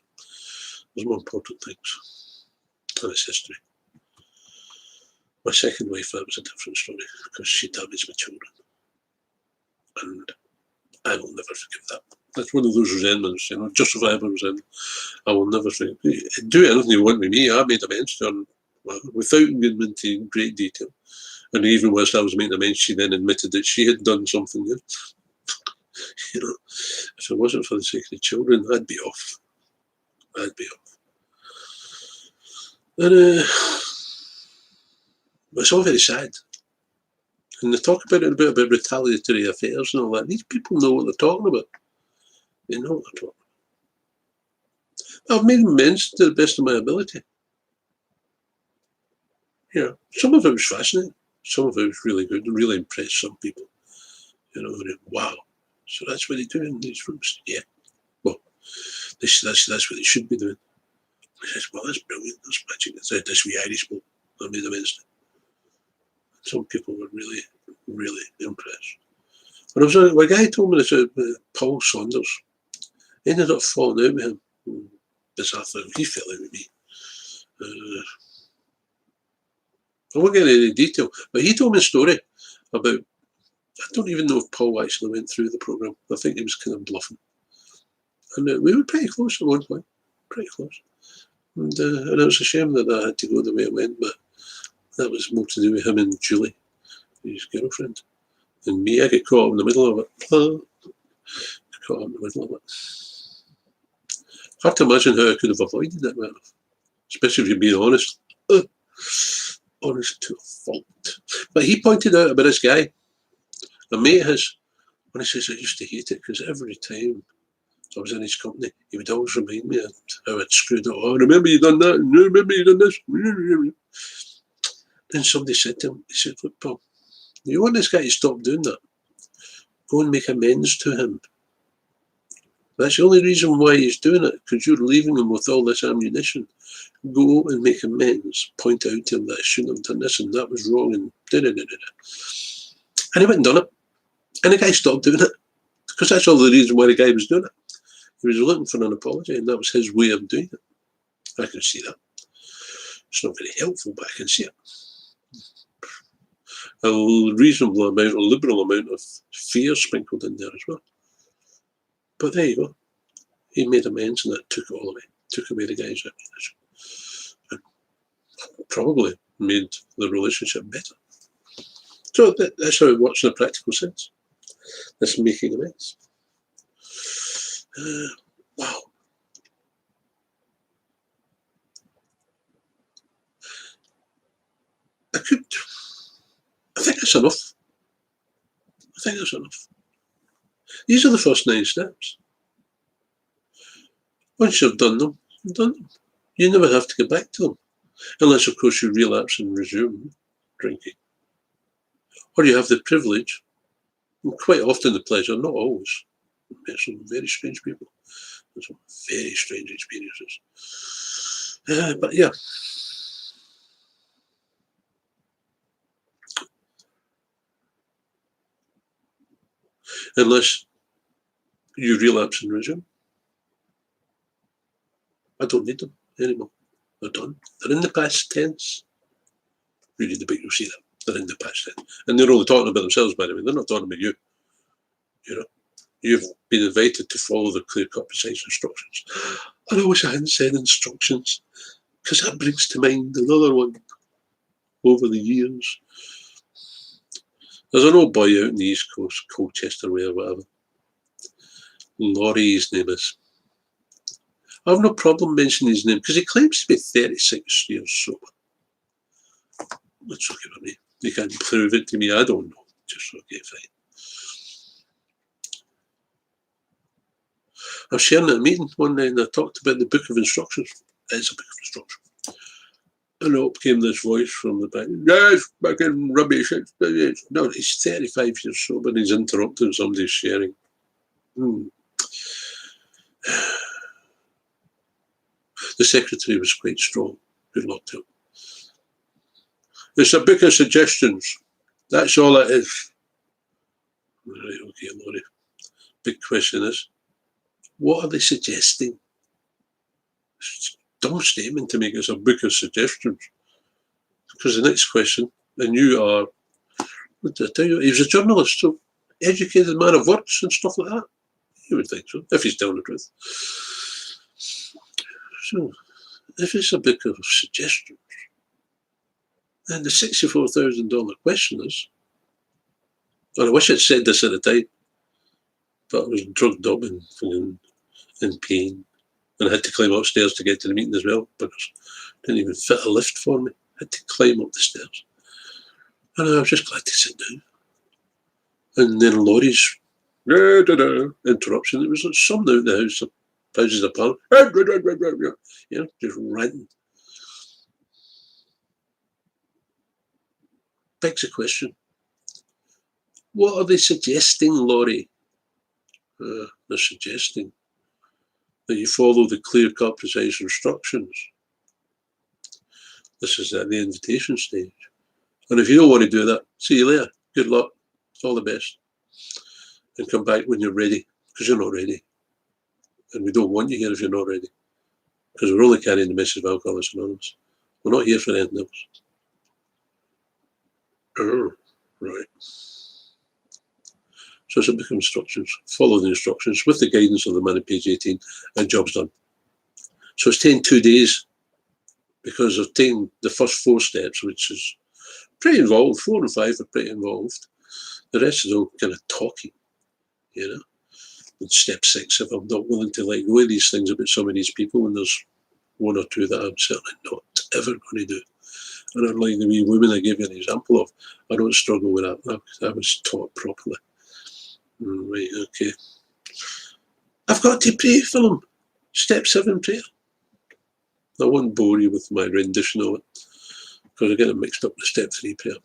There's more important things. And it's history. My second wife, that was a different story, because she damaged my children. And I will never forgive that. That's one of those resentments, you know, justifiable resentment. I will never forgive. Do anything you want with me. I made amends to her without getting into great detail. And even whilst I was making amends, she then admitted that she had done something. You know, if it wasn't for the sake of the children, I'd be off. I'd be off. And it's all very sad. And they talk about it a bit about retaliatory affairs and all that. These people know what they're talking about. They know what they're talking about. I've made amends to the best of my ability. Yeah, some of it was fascinating. Some of it was really good and really impressed some people. You know, wow. So that's what they do in these rooms. Yeah. Well, that's what they should be doing. I says, well, that's brilliant. That's magic. That's this wee Irish bloke I made amends to. Some people were really, really impressed. And I was a guy told me this, Paul Saunders. I ended up falling out with him. Bizarre thing. He fell out with me. I won't get into any detail, but he told me a story about, I don't even know if Paul actually went through the programme. I think he was kind of bluffing. And we were pretty close at one point, pretty close. And it was a shame that I had to go the way it went, but that was more to do with him and Julie, his girlfriend. And me, I get caught up in the middle of it. Caught up in the middle of it. Hard to imagine how I could have avoided it, man. Especially if you're being honest. Honest to a fault. But he pointed out about this guy, a mate of his, when he says, I used to hate it because every time I was in his company, he would always remind me of how I'd screwed it. Oh, remember you done that? And remember you done this? Then somebody said to him, he said, look, Paul, you want this guy to stop doing that? Go and make amends to him. That's the only reason why he's doing it, because you're leaving him with all this ammunition. Go and make amends. Point out to him that I shouldn't have done this and that was wrong and da-da-da-da-da. And he went and done it. And the guy stopped doing it. Because that's all the reason why the guy was doing it. He was looking for an apology, and that was his way of doing it. I can see that. It's not very helpful, but I can see it. A reasonable amount, a liberal amount of fear sprinkled in there as well. But there you go. He made amends, and that took it all away. Took away the guy's ammunition. And probably made the relationship better. So that's how it works in a practical sense. That's making amends. Wow. I think that's enough. I think that's enough. These are the first 9 steps. Once you've done them, you've done them. You never have to get back to them. Unless, of course, you relapse and resume drinking. Or you have the privilege, and quite often the pleasure, not always. I've met some very strange people. And some very strange experiences. But yeah. Unless you relapse and resume. I don't need them anymore. They're done. They're in the past tense. Read the book, you'll see them. They're in the past tense. And they're only talking about themselves, by the way. They're not talking about you. You know, you've been invited to follow the clear-cut, precise instructions. And I wish I hadn't said instructions, because that brings to mind another one over the years. There's an old boy out in the East Coast, Colchester way or whatever. Laurie, his name is. I have no problem mentioning his name because he claims to be 36 years sober. That's okay with me. You can't prove it to me. I don't know. Just okay, fine. I was sharing at a meeting one night and I talked about the book of instructions. It's a book of instructions. And up came this voice from the back. Yes, fucking rubbish. No, he's 35 years sober and he's interrupting somebody's sharing. The secretary was quite strong. Good luck to him. It's a book of suggestions. That's all it is. Right, okay, Laurie. Big question is, what are they suggesting? It's a dumb statement to make it's a book of suggestions. Because the next question, and you are, what did I tell you? He was a journalist, so educated man of words and stuff like that. You would think so, if he's telling the truth. So, if it's a book of suggestions, then the $64,000 question is, and I wish I'd said this at the time, but I was drugged up and in pain, and I had to climb upstairs to get to the meeting as well, because it didn't even fit a lift for me. I had to climb up the stairs. And I was just glad to sit down. And then Laurie's interruption, it was like someone out the house, houses apart, you know, just ranting. Begs the question, what are they suggesting, Laurie? They're suggesting that you follow the clear-cut, precise instructions. This is at the invitation stage. And if you don't want to do that, see you later. Good luck. All the best. And come back when you're ready, because you're not ready. And we don't want you here if you're not ready. Because we're only carrying the message of Alcoholics Anonymous. We're not here for anything else. Oh, right. So it's a book of instructions. Follow the instructions with the guidance of the man at page 18 and job's done. So it's taken 2 days because I've taken the first 4 steps, which is pretty involved. 4 and 5 are pretty involved. The rest is all kind of talking, you know. And step 6, if I'm not willing to let go of these things about some of these people, and there's 1 or 2 that I'm certainly not ever going to do. And unlike the wee woman I gave you an example of, I don't struggle with that because I was taught properly. Right, okay. I've got to pray for them. Step 7 prayer. I won't bore you with my rendition of it because I get it mixed up with step 3 prayer.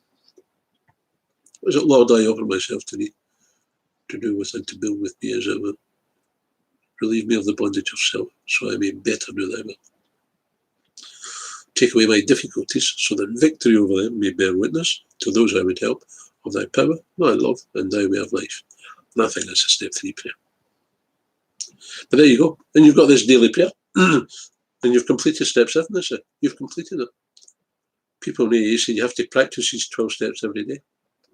Was it, Lord, I offer myself to thee, to do with and to build with me as I will. Relieve me of the bondage of self, so I may better do thy will. Take away my difficulties, so that victory over them may bear witness to those I would help of thy power, thy love, and thy way of life. And I think that's a step 3 prayer. But there you go. And you've got this daily prayer. And you've completed step 7, that's it. You've completed it. People in AA say you have to practice these 12 steps every day.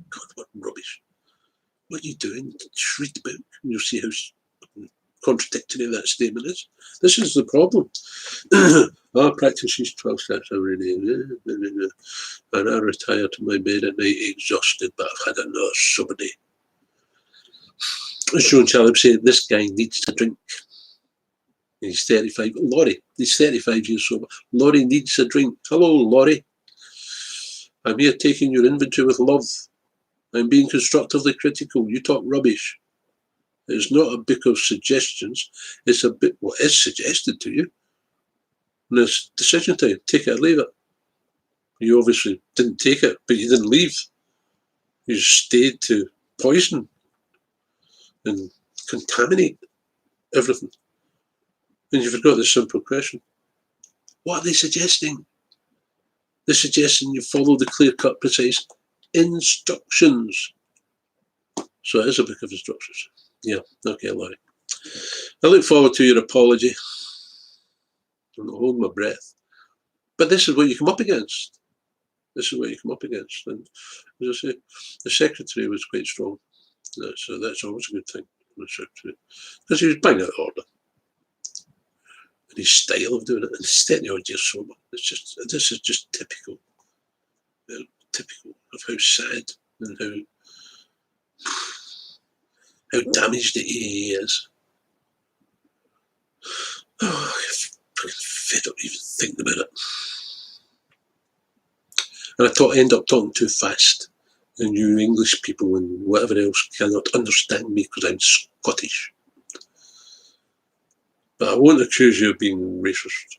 God, what rubbish. What are you doing? Just read the book and you'll see how contradictory that statement is. This is the problem. I practice these 12 steps every day. And I retire to my bed at night exhausted, but I've had another sober day. As Joan Chalib said, this guy needs a drink. He's 35. Laurie, he's 35 years sober. Laurie needs a drink. Hello, Laurie. I'm here taking your inventory with love. I'm being constructively critical. You talk rubbish. It's not a book of suggestions. It's a book what is suggested to you. And it's decision time. Take it or leave it. You obviously didn't take it, but you didn't leave. You stayed to poison and contaminate everything. And you forgot the simple question. What are they suggesting? They're suggesting you follow the clear-cut, precise instructions. So it is a book of instructions. Yeah, okay, Larry. I look forward to your apology. I'm not holding my breath. But this is what you come up against. This is what you come up against. And as I say, the secretary was quite strong. So that's always a good thing for the secretary. Because he was banging out order. And his style of doing it, and instead of just sober. This is just typical. Typical of how sad and how damaged the AA is. Oh, I'm fed up even thinking about it. And I end up talking too fast. And you English people and whatever else cannot understand me because I'm Scottish. But I won't accuse you of being racist.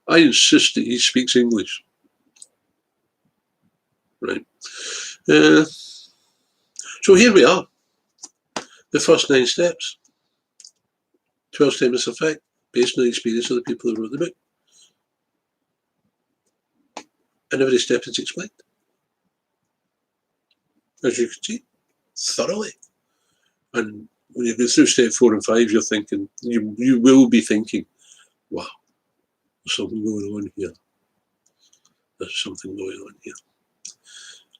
I insist that he speaks English. Right. So here we are. The first 9 steps. 12 statements of fact, based on the experience of the people who wrote the book. And every step is explained. As you can see, thoroughly. And when you go through step 4 and 5, you're thinking, you will be thinking, wow, there's something going on here. There's something going on here.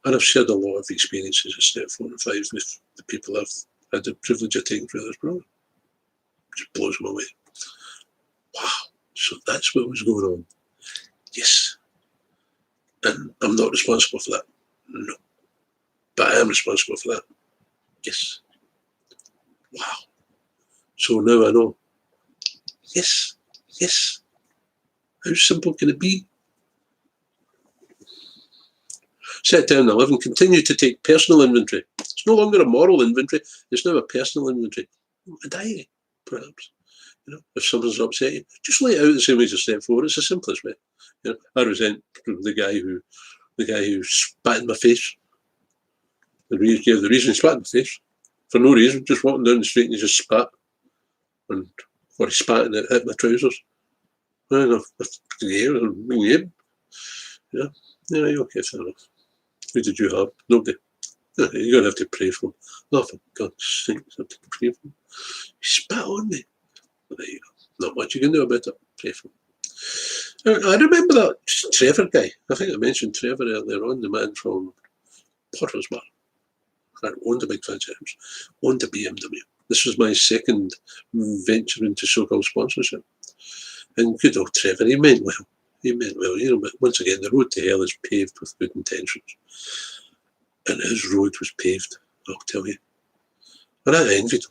And I've shared a lot of experiences of step 4 and 5 with the people I've had the privilege of taking through this program. It just blows me away. Wow, so that's what was going on. Yes. And I'm not responsible for that. No. But I am responsible for that. Yes. Wow. So now I know. Yes. Yes. How simple can it be? Set down 11. Continue to take personal inventory. It's no longer a moral inventory. It's now a personal inventory. A diary, perhaps. You know, if something's upset you, just lay it out the same way as a step 4. It's the simplest way. You know, I resent the guy who spat in my face. The reason he spat in my face for no reason, just walking down the street and he just spat, or he spat and it hit my trousers. Yeah, okay, fair enough. Who did you have? Nobody. You're going to have to pray for him. Oh, for God's sake, I have to pray for him. He spat on me. Well, there you go. Not much you can do about it. Pray for him. I remember that Trevor guy. I think I mentioned Trevor earlier on, the man from Potter's Bar. I owned a big fancy house, owned a BMW. This was my second venture into so-called sponsorship. And good old Trevor, he meant well. He meant well, you know, but once again, the road to hell is paved with good intentions. And his road was paved, I'll tell you. And I envied him.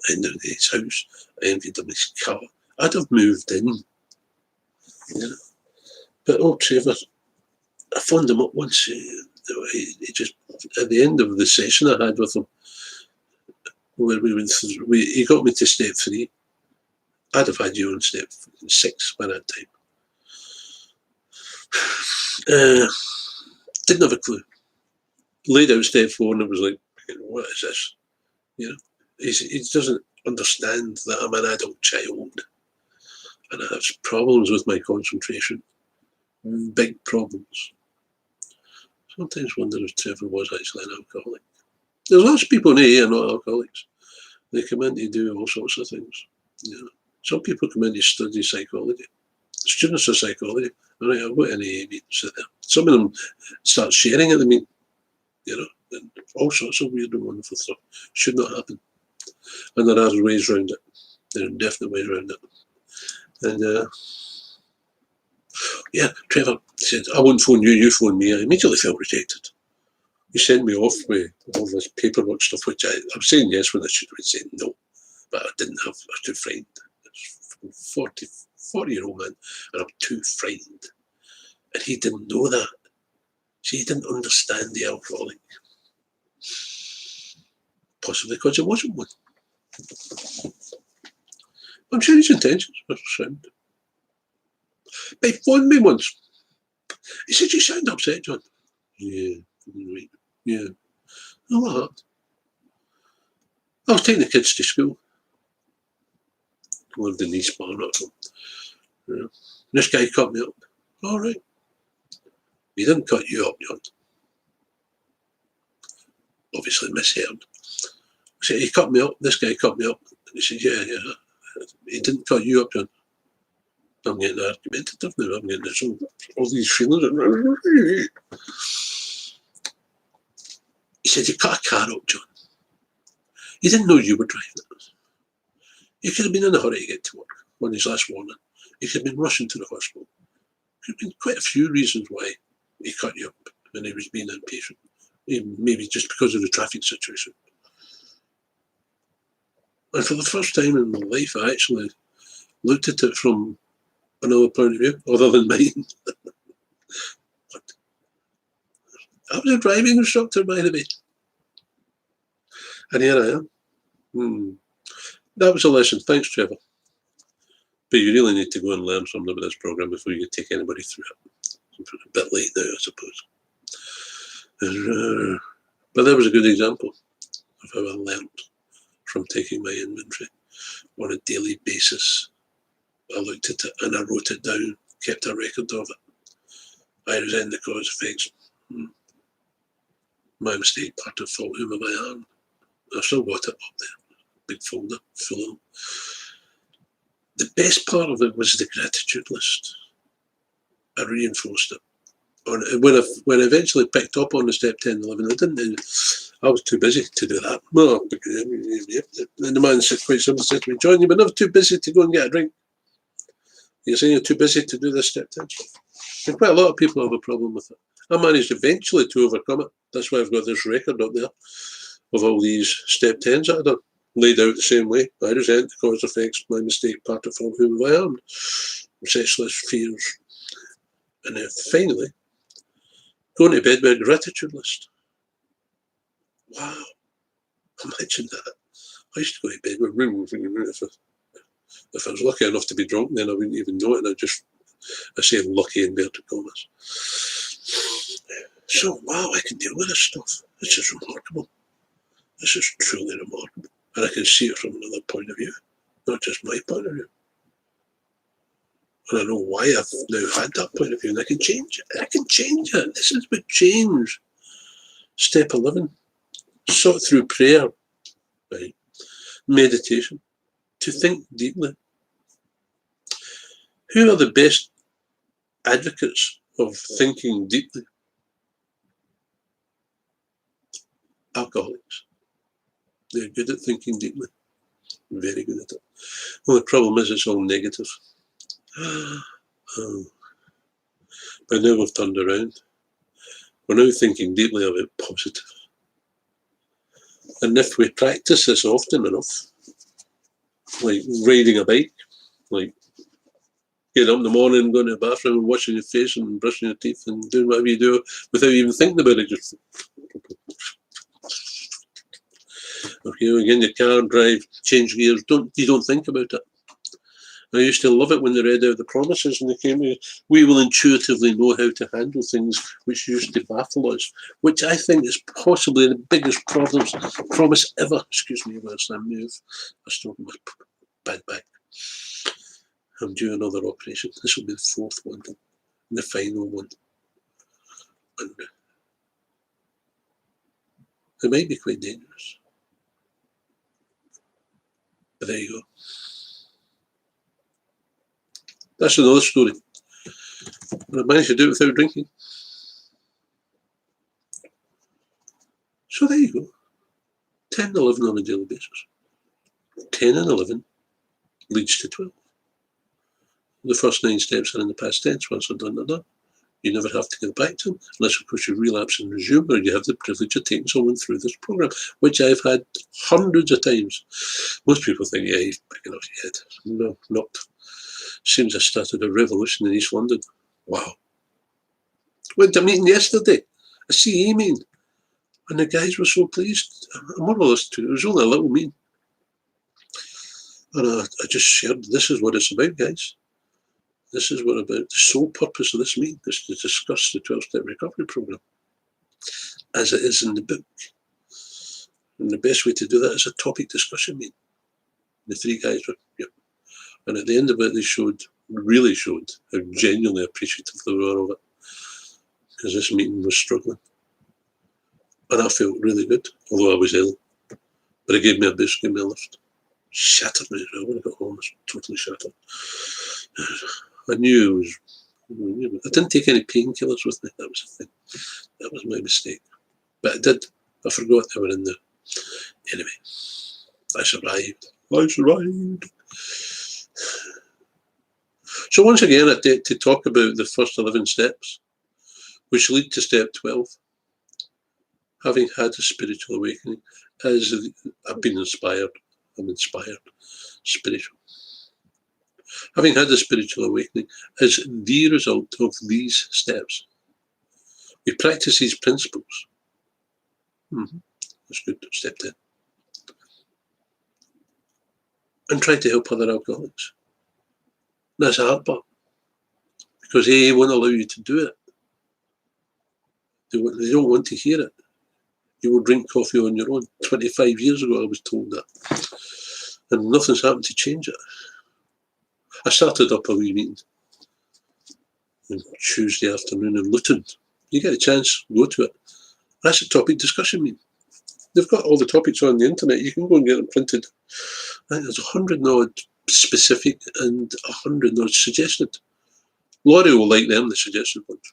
I envied his house. I envied him his car. I'd have moved in. You know? But old Trevor, I phoned him up once. He just, at the end of the session I had with him, where we went through, he got me to step 3. I'd have had you on step 6 by that time. Didn't have a clue. Laid out step 4 and it was like, what is this? You know, he doesn't understand that I'm an adult child and I have problems with my concentration. Big problems. Sometimes wonder if Trevor was actually an alcoholic. There's lots of people in AA are not alcoholics. They come in to do all sorts of things. You know, some people come in to study psychology. Students of psychology. All right, I've got an AA meeting, sit there. Some of them start sharing at the meeting. You know, and all sorts of weird and wonderful stuff. Should not happen. And there are ways around it. There are definite ways around it. And yeah, Trevor said, I won't phone you, you phone me. I immediately felt rejected. He sent me off with all this paperwork stuff, which I'm saying yes when I should have said no. But I didn't have, I was too frightened. I was 40-year-old man, and I'm too frightened. And he didn't know that. See, he didn't understand the alcoholic. Possibly because it wasn't one. I'm sure his intentions were sound. But he phoned me once. He said, you sound upset, John. Yeah, right. Yeah. Oh, what happened? I was taking the kids to school. I lived in East Barnet. Yeah. This guy cut me up. All right. He didn't cut you up, John. Obviously misheard. I said, he cut me up. This guy cut me up. He said, yeah. He didn't cut you up, John. I'm getting argumentative now. I'm getting all these feelings. He said, you cut a car up, John. He didn't know you were driving it. He could have been in a hurry to get to work on his last warning. He could have been rushing to the hospital. There could have been quite a few reasons why he cut you up when he was being impatient. Maybe just because of the traffic situation. And for the first time in my life, I actually looked at it from another point of view, other than mine. But I was a driving instructor, by the way. And here I am. That was a lesson. Thanks, Trevor. But you really need to go and learn something about this program before you take anybody through it. It's a bit late now, I suppose. But that was a good example of how I learned from taking my inventory on a daily basis. I looked at it and I wrote it down, kept a record of it. I resent the cause effects. My mistake, part of fault, whom have I harmed? I've still got it up there, big folder full of them. The best part of it was the gratitude list. I reinforced it. When I eventually picked up on the step 10 and 11, I was too busy to do that. And the man quite simply said to me, John, you've been never too busy to go and get a drink. You're saying you're too busy to do this step 10. And quite a lot of people have a problem with it. I managed eventually to overcome it. That's why I've got this record up there of all these step 10s that I've done, laid out the same way. I resent the cause effects, my mistake, part of fault, whom have I harmed? Sexless fears. And then finally, going to bed with a gratitude list. Wow. Imagine that. I used to go to bed with if I was lucky enough to be drunk, then I wouldn't even know it. And I say I'm lucky in inverted commas. So, wow, I can deal with this stuff. This is remarkable. This is truly remarkable. And I can see it from another point of view, not just my point of view. And I know why I've now had that point of view, and I can change it. I can change it. This is about change. Step 11. Sought through prayer, right? Meditation, to think deeply. Who are the best advocates of thinking deeply? alcoholics. They're good at thinking deeply. Very good at it. Well, the problem is it's all negative. Oh. But now we've turned around. We're now thinking deeply about positive. And if we practice this often enough, like riding a bike, like getting up in the morning, going to the bathroom and washing your face and brushing your teeth and doing whatever you do without even thinking about it, just okay, get in your car, drive, change gears, you don't think about it. I used to love it when they read out the promises and they came to, we will intuitively know how to handle things, which used to baffle us, which I think is possibly the biggest promise ever. Excuse me, whilst I move. I still my bad back. I'm due another operation. This will be the fourth one, and the final one. And it might be quite dangerous. But there you go. That's another story. And I managed to do it without drinking. So there you go. 10 and 11 on a daily basis. 10 and 11 leads to 12. The first 9 steps are in the past tense. Once they're done, they're done. You never have to get back to them, unless, of course, you relapse and resume, or you have the privilege of taking someone through this program, which I've had hundreds of times. Most people think, yeah, he's big enough yet. No, not. Seems I started a revolution in East London. Wow. Went to a meeting yesterday, a CE meeting, and the guys were so pleased. More or less, it was only a little meeting. And I just shared, this is what it's about, guys. This is what about the sole purpose of this meeting is to discuss the 12-step recovery program as it is in the book. And the best way to do that is a topic discussion meeting. The 3 guys were, yeah. And at the end of it, they really showed how genuinely appreciative they were of it. Because this meeting was struggling. And I felt really good, although I was ill. But it gave me a boost, gave me a lift. Shattered me. When I got home, I was totally shattered. I knew it was. I didn't take any painkillers with me. That was the thing. That was my mistake. But I did. I forgot they were in there. Anyway, I survived. So once again, I did to talk about the first 11 steps, which lead to step 12. Having had a spiritual awakening, as I've been inspired, I'm inspired, spiritual. Having had a spiritual awakening as the result of these steps, we practice these principles. That's good, step 10. And try to help other alcoholics. That's a hard part, because AA won't allow you to do it. They don't want to hear it. You will drink coffee on your own. 25 years ago, I was told that. And nothing's happened to change it. I started up a wee meeting on Tuesday afternoon in Luton. You get a chance, go to it. That's a topic discussion meeting. They've got all the topics on the internet. You can go and get them printed. I think there's 100 odd specific and 100 odd suggested. Laurie will like them, the suggested ones.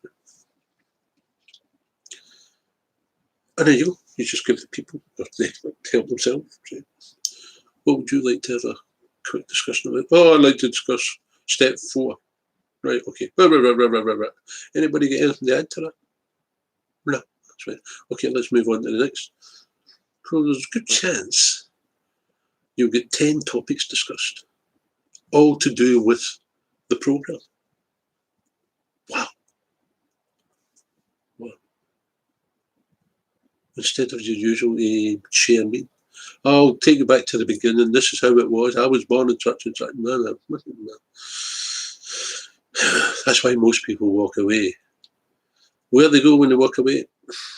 And then you just give the people, or they help themselves. What would you like to have a quick discussion about? Oh, I'd like to discuss step 4. Right, okay. Anybody get anything to add to that? No, that's right. Okay, let's move on to the next. So there's a good chance you'll get 10 topics discussed, all to do with the program. Wow. Instead of your usual chair meeting. I'll take you back to the beginning. This is how it was. I was born in such and such. No. That's why most people walk away. Where they go when they walk away?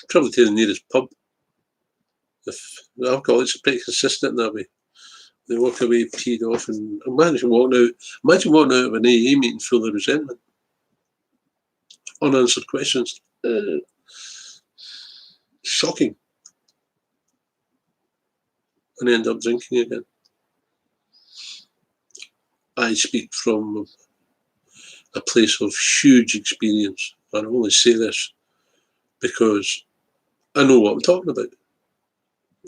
Probably to the nearest pub. If the alcoholics are pretty consistent in that way. They walk away peed off, and imagine walking out of an AA meeting full of resentment. Unanswered questions. Shocking. And end up drinking again. I speak from a place of huge experience, and I only say this because I know what I'm talking about.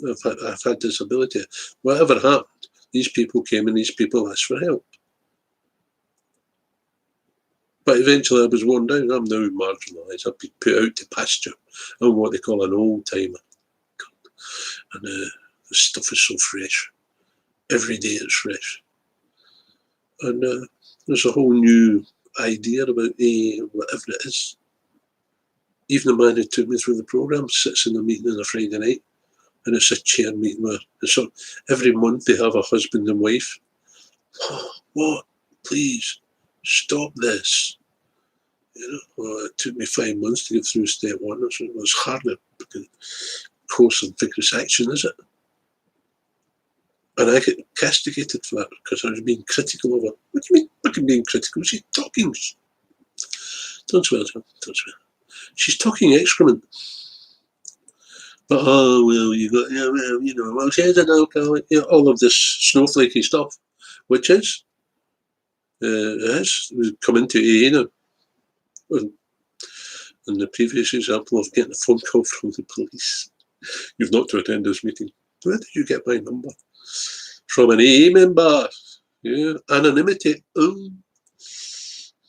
I've had disability. Whatever happened, these people came and these people asked for help. But eventually I was worn down. I'm now marginalised. I've been put out to pasture. I'm what they call an old timer. And the stuff is so fresh. Every day it's fresh. And there's a whole new idea about whatever it is. Even the man who took me through the programme sits in a meeting on a Friday night, and it's a chair meeting where so every month they have a husband and wife. Oh, what? Please stop this. You know, well, it took me 5 months to get through step one. It was hardly a course of vigorous action, is it? And I get castigated for that because I was being critical of her. What do you mean fucking being critical? She's talking. Don't swear, John. Don't swear. She's talking excrement. But oh well, you got you know, well she's an alcoholic. You know, all of this snowflakey stuff, which is we've come into AA now. In the previous example of getting a phone call from the police, you've not to attend this meeting. Where did you get my number? From an AA member. Yeah, anonymity.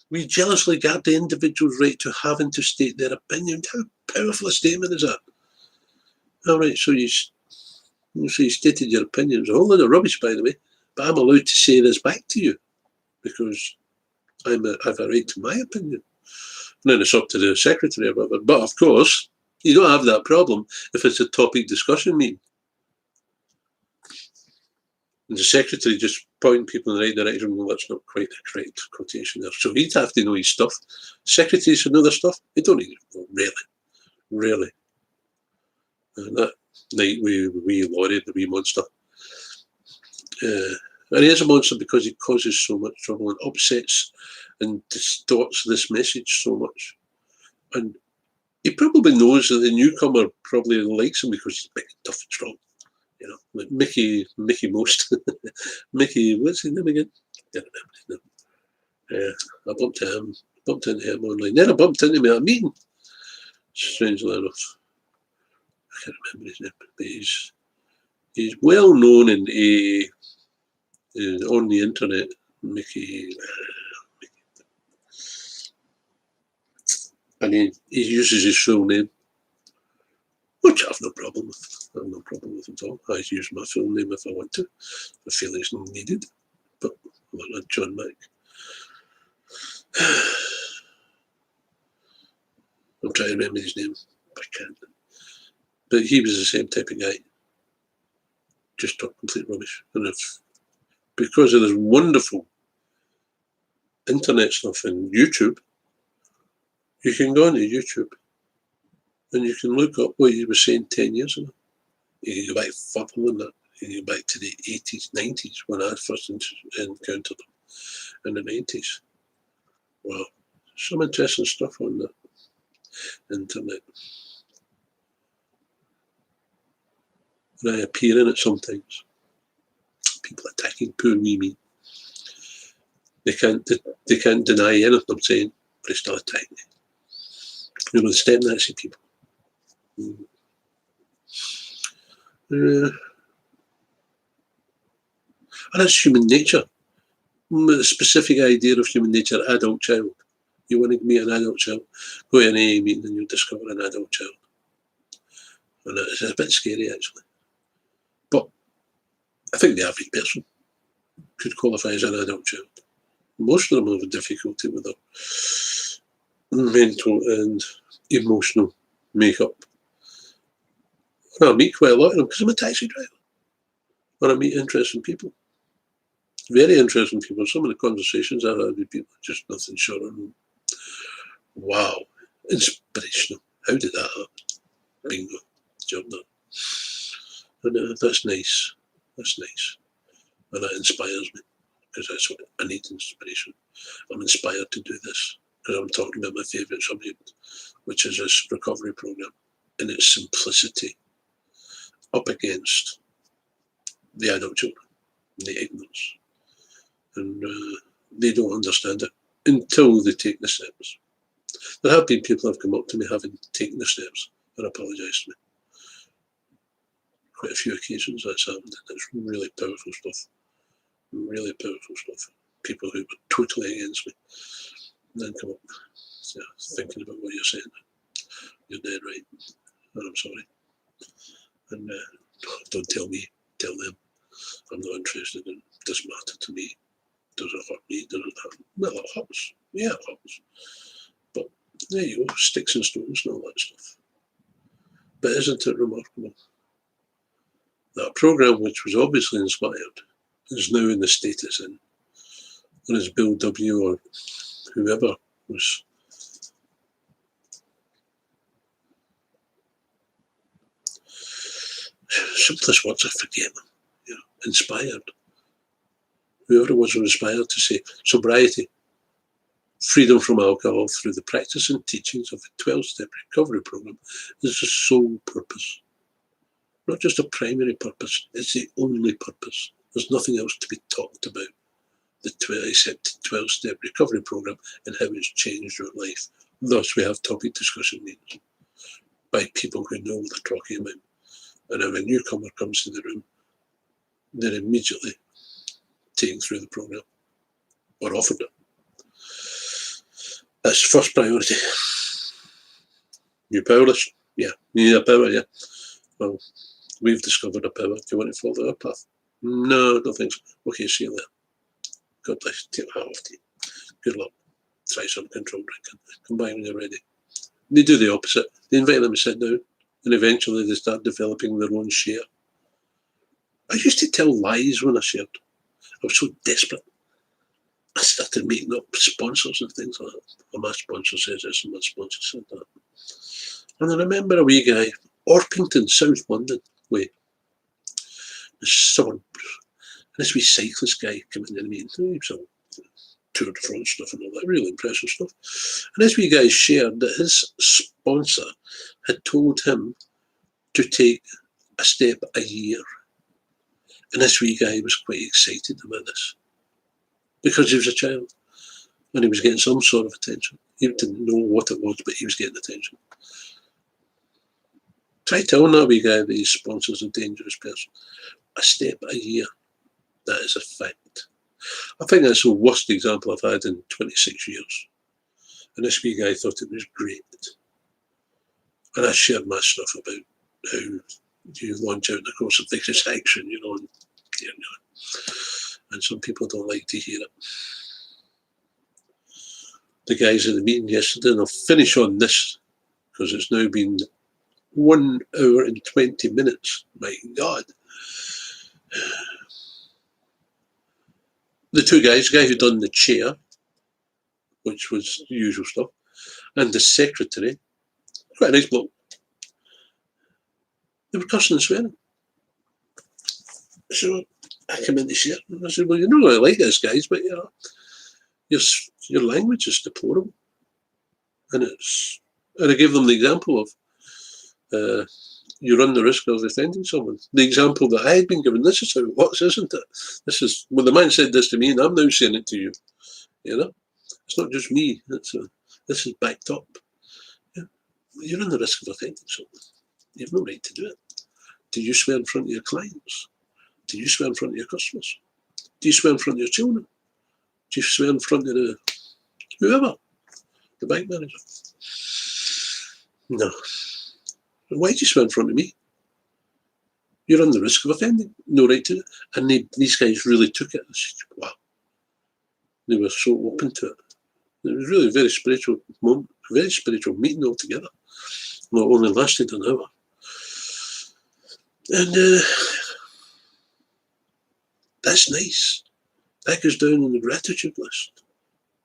We jealously guard the individual's right to having to state their opinion. How powerful a statement is that? All right, so you stated your opinion. It's a whole lot of rubbish, by the way, but I'm allowed to say this back to you because I have a right to my opinion. And then it's up to the secretary or whatever. But of course, you don't have that problem if it's a topic discussion meeting. And the secretary just pointing people in the right direction. Well, that's not quite a correct quotation there. So he'd have to know his stuff. Secretaries should know their stuff. They don't need it. Really. And that night, we Laurie, the wee monster. And he is a monster because he causes so much trouble and upsets and distorts this message so much. And he probably knows that the newcomer probably likes him because he's big and tough and strong. You know, like Mickey Most. Mickey, what's his name again? I don't remember his name. I bumped into him online. Then I bumped into him at a meeting. Strangely enough. I can't remember his name, but he's well known in on the internet. Mickey. And he uses his full name, which I have no problem with. I have no problem with at all. I use my full name if I want to. I feel it's needed. But I'm not John Mack. I'm trying to remember his name, but I can't. But he was the same type of guy. Just talk complete rubbish. And because of this wonderful internet stuff and YouTube, you can go onto YouTube and you can look up what he was saying 10 years ago. You can go back further than that. You can go back to the 80s, 90s when I first encountered them in the 90s. Wow, some interesting stuff on the internet. And I appear in it sometimes. People attacking poor wee me. They can't deny anything I'm saying, but they still attack me. You know, the step Nazi people. And that's human nature. The specific idea of human nature, adult child. You want to meet an adult child, go to an AA meeting and you'll discover an adult child. And it's a bit scary, actually. But I think the average person could qualify as an adult child. Most of them have difficulty with their mental and emotional makeup. And I meet quite a lot of them because I'm a taxi driver. And I meet interesting people. Very interesting people. Some of the conversations I've had with people are just nothing short of wow, inspirational. How did that happen? Bingo. Job done. And that's nice. That's nice. And that inspires me because that's what I need, inspiration. I'm inspired to do this because I'm talking about my favourite subject, which is this recovery program in its simplicity up against the adult children, the ignorance. And they don't understand it until they take the steps. There have been people who have come up to me having taken the steps and apologised to me. quite a few occasions that's happened, and it's really powerful stuff. Really powerful stuff. People who were totally against me then come up, thinking about what you're saying. You're dead right, and I'm sorry. And don't tell me, tell them. I'm not interested in, doesn't matter to me. Does it hurt me? Does it hurt? Well, it hurts. Yeah, it hurts. But there you go, sticks and stones and all that stuff. But isn't it remarkable? That programme, which was obviously inspired, is now in the state it's in. And as Bill W. or whoever was simplest words, I forget them. Inspired. Whoever it was inspired to say sobriety, freedom from alcohol through the practice and teachings of the 12-step recovery program is the sole purpose. Not just a primary purpose, it's the only purpose. There's nothing else to be talked about. The 12-step recovery program and how it's changed your life. Thus, we have topic discussion meetings by people who know what they're talking about. And if a newcomer comes to the room, they're immediately taken through the program or offered it. That's first priority. You're powerless? Yeah. You need a power, yeah. Well, we've discovered a power. Do you want to follow our path? No, no thanks. Okay, see you later. God bless you. Take my hat off to you. Good luck. Try some control drinking. Come by when you're ready. They do the opposite. They invite them to sit down, and eventually they start developing their own share. I used to tell lies when I shared. I was so desperate. I started making up sponsors and things like that. Oh, my sponsor says this and my sponsor said that. And I remember a wee guy, Orpington, South London way, the suburbs. And this wee cyclist guy came in the meeting. He was all Tour de France stuff and all that, really impressive stuff. And this wee guy shared that his sponsor had told him to take a step a year. And this wee guy was quite excited about this because he was a child and he was getting some sort of attention. He didn't know what it was, but he was getting attention. Try telling that wee guy that his sponsor's a dangerous person. A step a year, that is a fact. I think that's the worst example I've had in 26 years. And this wee guy thought it was great. And I shared my stuff about how you launch out in the course of vigorous action, and some people don't like to hear it. The guys in the meeting yesterday, and I'll finish on this because it's now been 1 hour and 20 minutes. My God. The two guys, the guy who done the chair, which was the usual stuff, and the secretary, quite a nice bloke, they were cussing and swearing. So I came in to share, and I said, well, you know I like this, guys, but your language is deplorable. And I gave them the example of you run the risk of offending someone. The example that I had been given, this is how it works, isn't it? This is, well, the man said this to me and I'm now saying it to you. It's not just me. This is backed up. Yeah. You run the risk of offending someone. You have no right to do it. Do you swear in front of your clients? Do you swear in front of your customers? Do you swear in front of your children? Do you swear in front of whoever? The bank manager? No. Why do you swear in front of me? You run the risk of offending. No right to it. And these guys really took it. Wow. They were so open to it. It was really a very spiritual moment, a very spiritual meeting altogether. Well, it only lasted an hour. And that's nice. That goes down on the gratitude list.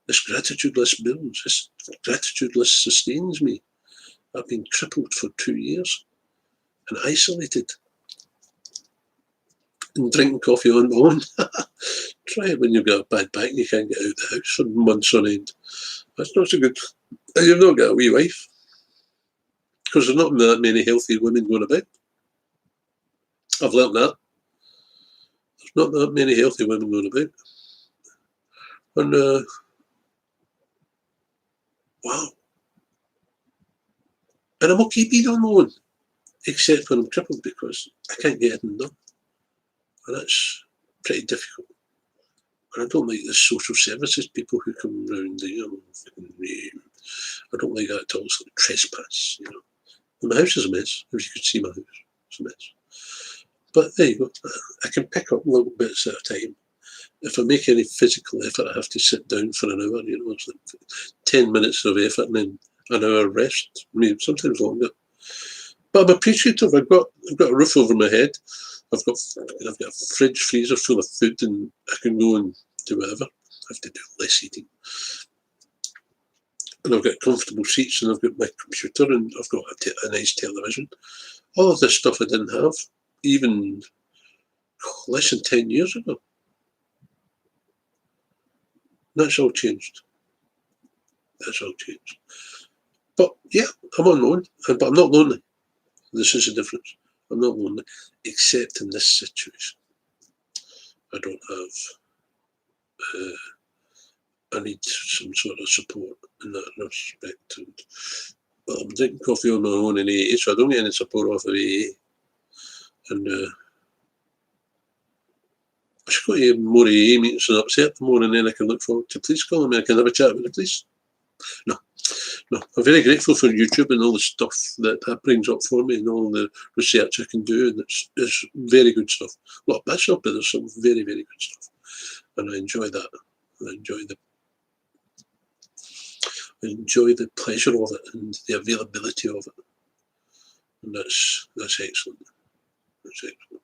This gratitude list builds. This gratitude list sustains me. I've been crippled for 2 years and isolated and drinking coffee on my own. Try it when you've got a bad back and you can't get out of the house for months on end. That's not so good. And you've not got a wee wife because there's not that many healthy women going about. I've learnt that. There's not that many healthy women going about. And wow. And I'm okay being on my own. except when I'm crippled, because I can't get anything done. And that's pretty difficult. And I don't like the social services people who come round, I don't like that at all. It's like trespass, And my house is a mess. If you could see my house, it's a mess. But there you go. I can pick up little bits at a time. If I make any physical effort, I have to sit down for an hour. It's like 10 minutes of effort and then an hour rest. Sometimes longer. But I'm appreciative. I've got a roof over my head. I've got a fridge freezer full of food, and I can go and do whatever. I have to do less eating. And I've got comfortable seats, and I've got my computer, and I've got a nice television. All of this stuff I didn't have even less than 10 years ago. That's all changed. That's all changed. But yeah, I'm on my own, but I'm not lonely. This is the difference. I'm not lonely, except in this situation. I don't have, I need some sort of support in that respect. And, well, I'm drinking coffee on my own in AA, so I don't get any support off of AA. And I should go to more AA meetings and upset them more, and then I can look forward to police calling me. I can have a chat with the police. No, I'm very grateful for YouTube and all the stuff that brings up for me, and all the research I can do, and it's very good stuff. A lot of bad stuff, but there's some very, very good stuff, and I enjoy that. I enjoy the pleasure of it and the availability of it, and that's excellent. That's excellent.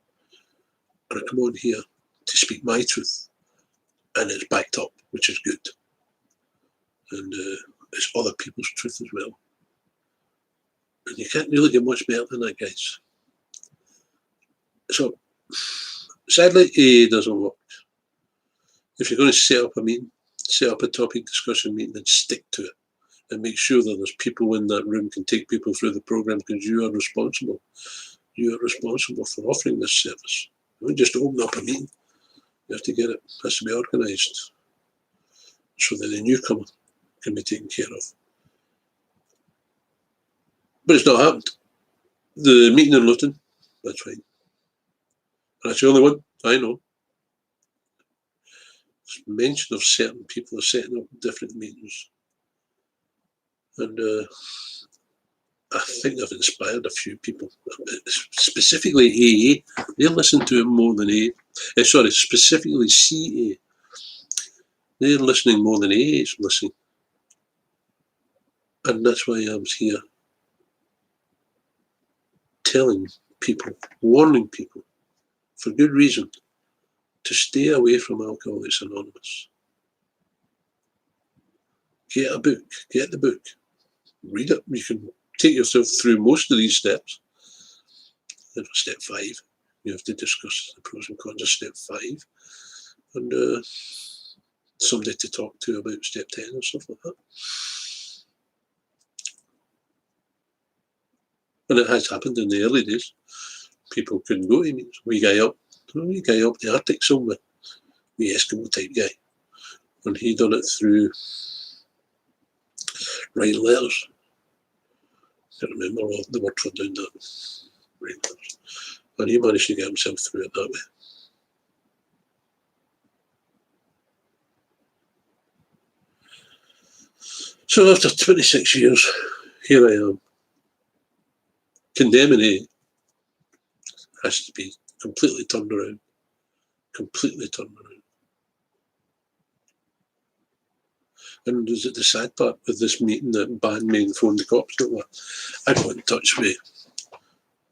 And I come on here to speak my truth, and it's backed up, which is good, and it's other people's truth as well. And you can't really get much better than that, guys. So, sadly, AA doesn't work. If you're going to set up a meeting, set up a topic discussion meeting, and stick to it, and make sure that there's people in that room can take people through the program, because you are responsible. You are responsible for offering this service. You don't just open up a meeting. You have to get it. It has to be organised so that the newcomer can be taken care of. But it's not happened. The meeting in Luton, that's fine. And that's the only one I know. It's mention of certain people are setting up different meetings. And I think I've inspired a few people, specifically AA. They listen to it more than AA. Specifically CA. They're listening more than AA is listening. And that's why I'm here telling people, warning people, for good reason, to stay away from Alcoholics Anonymous. Get a book, get the book, read it. You can take yourself through most of these steps. Step 5, you have to discuss the pros and cons of step 5. And somebody to talk to about step 10 and stuff like that. And it has happened in the early days. People couldn't go to meetings. Wee guy up the Arctic somewhere, wee Eskimo type guy. And he done it through writing letters. I can't remember all the word for doing that. Writing letters. And he managed to get himself through it that way. So after 26 years, here I am. Condemning it has to be completely turned around. Completely turned around. And is it the sad part with this meeting that banned me and phoned the cops? I got in touch with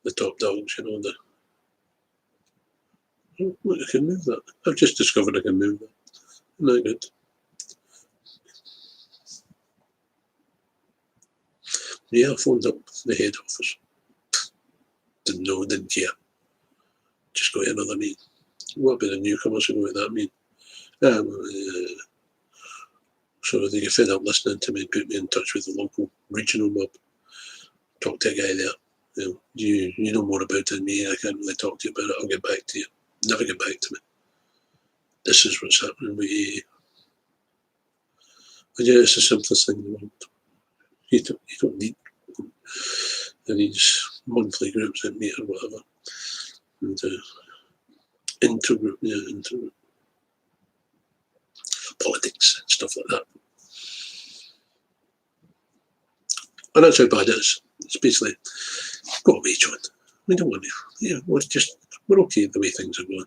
the top dogs, Look, I can move that. I've just discovered I can move that. Isn't that good? Yeah, I phoned up the head office. Didn't know, didn't care. Just go to another meeting. What about the newcomers who go to that meeting? So they get fed up listening to me and put me in touch with the local regional mob. Talk to a guy there. You know more about it than me. I can't really talk to you about it. I'll get back to you. Never get back to me. This is what's happening with AA. And yeah, it's the simplest thing in the world. You don't need. in these monthly groups that meet or whatever. And intergroup, intergroup. Politics and stuff like that. And that's how bad it is. It's basically, go away, John. We don't want to. We're okay the way things are going.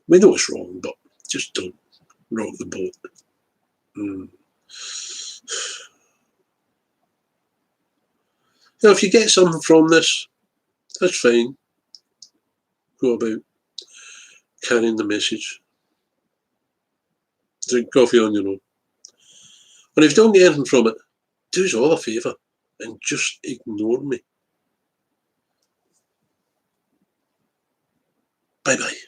We know it's wrong, but just don't rock the boat. Now, if you get something from this, that's fine. Go about carrying the message. Drink coffee on your own. And if you don't get anything from it, do us all a favour and just ignore me. Bye-bye.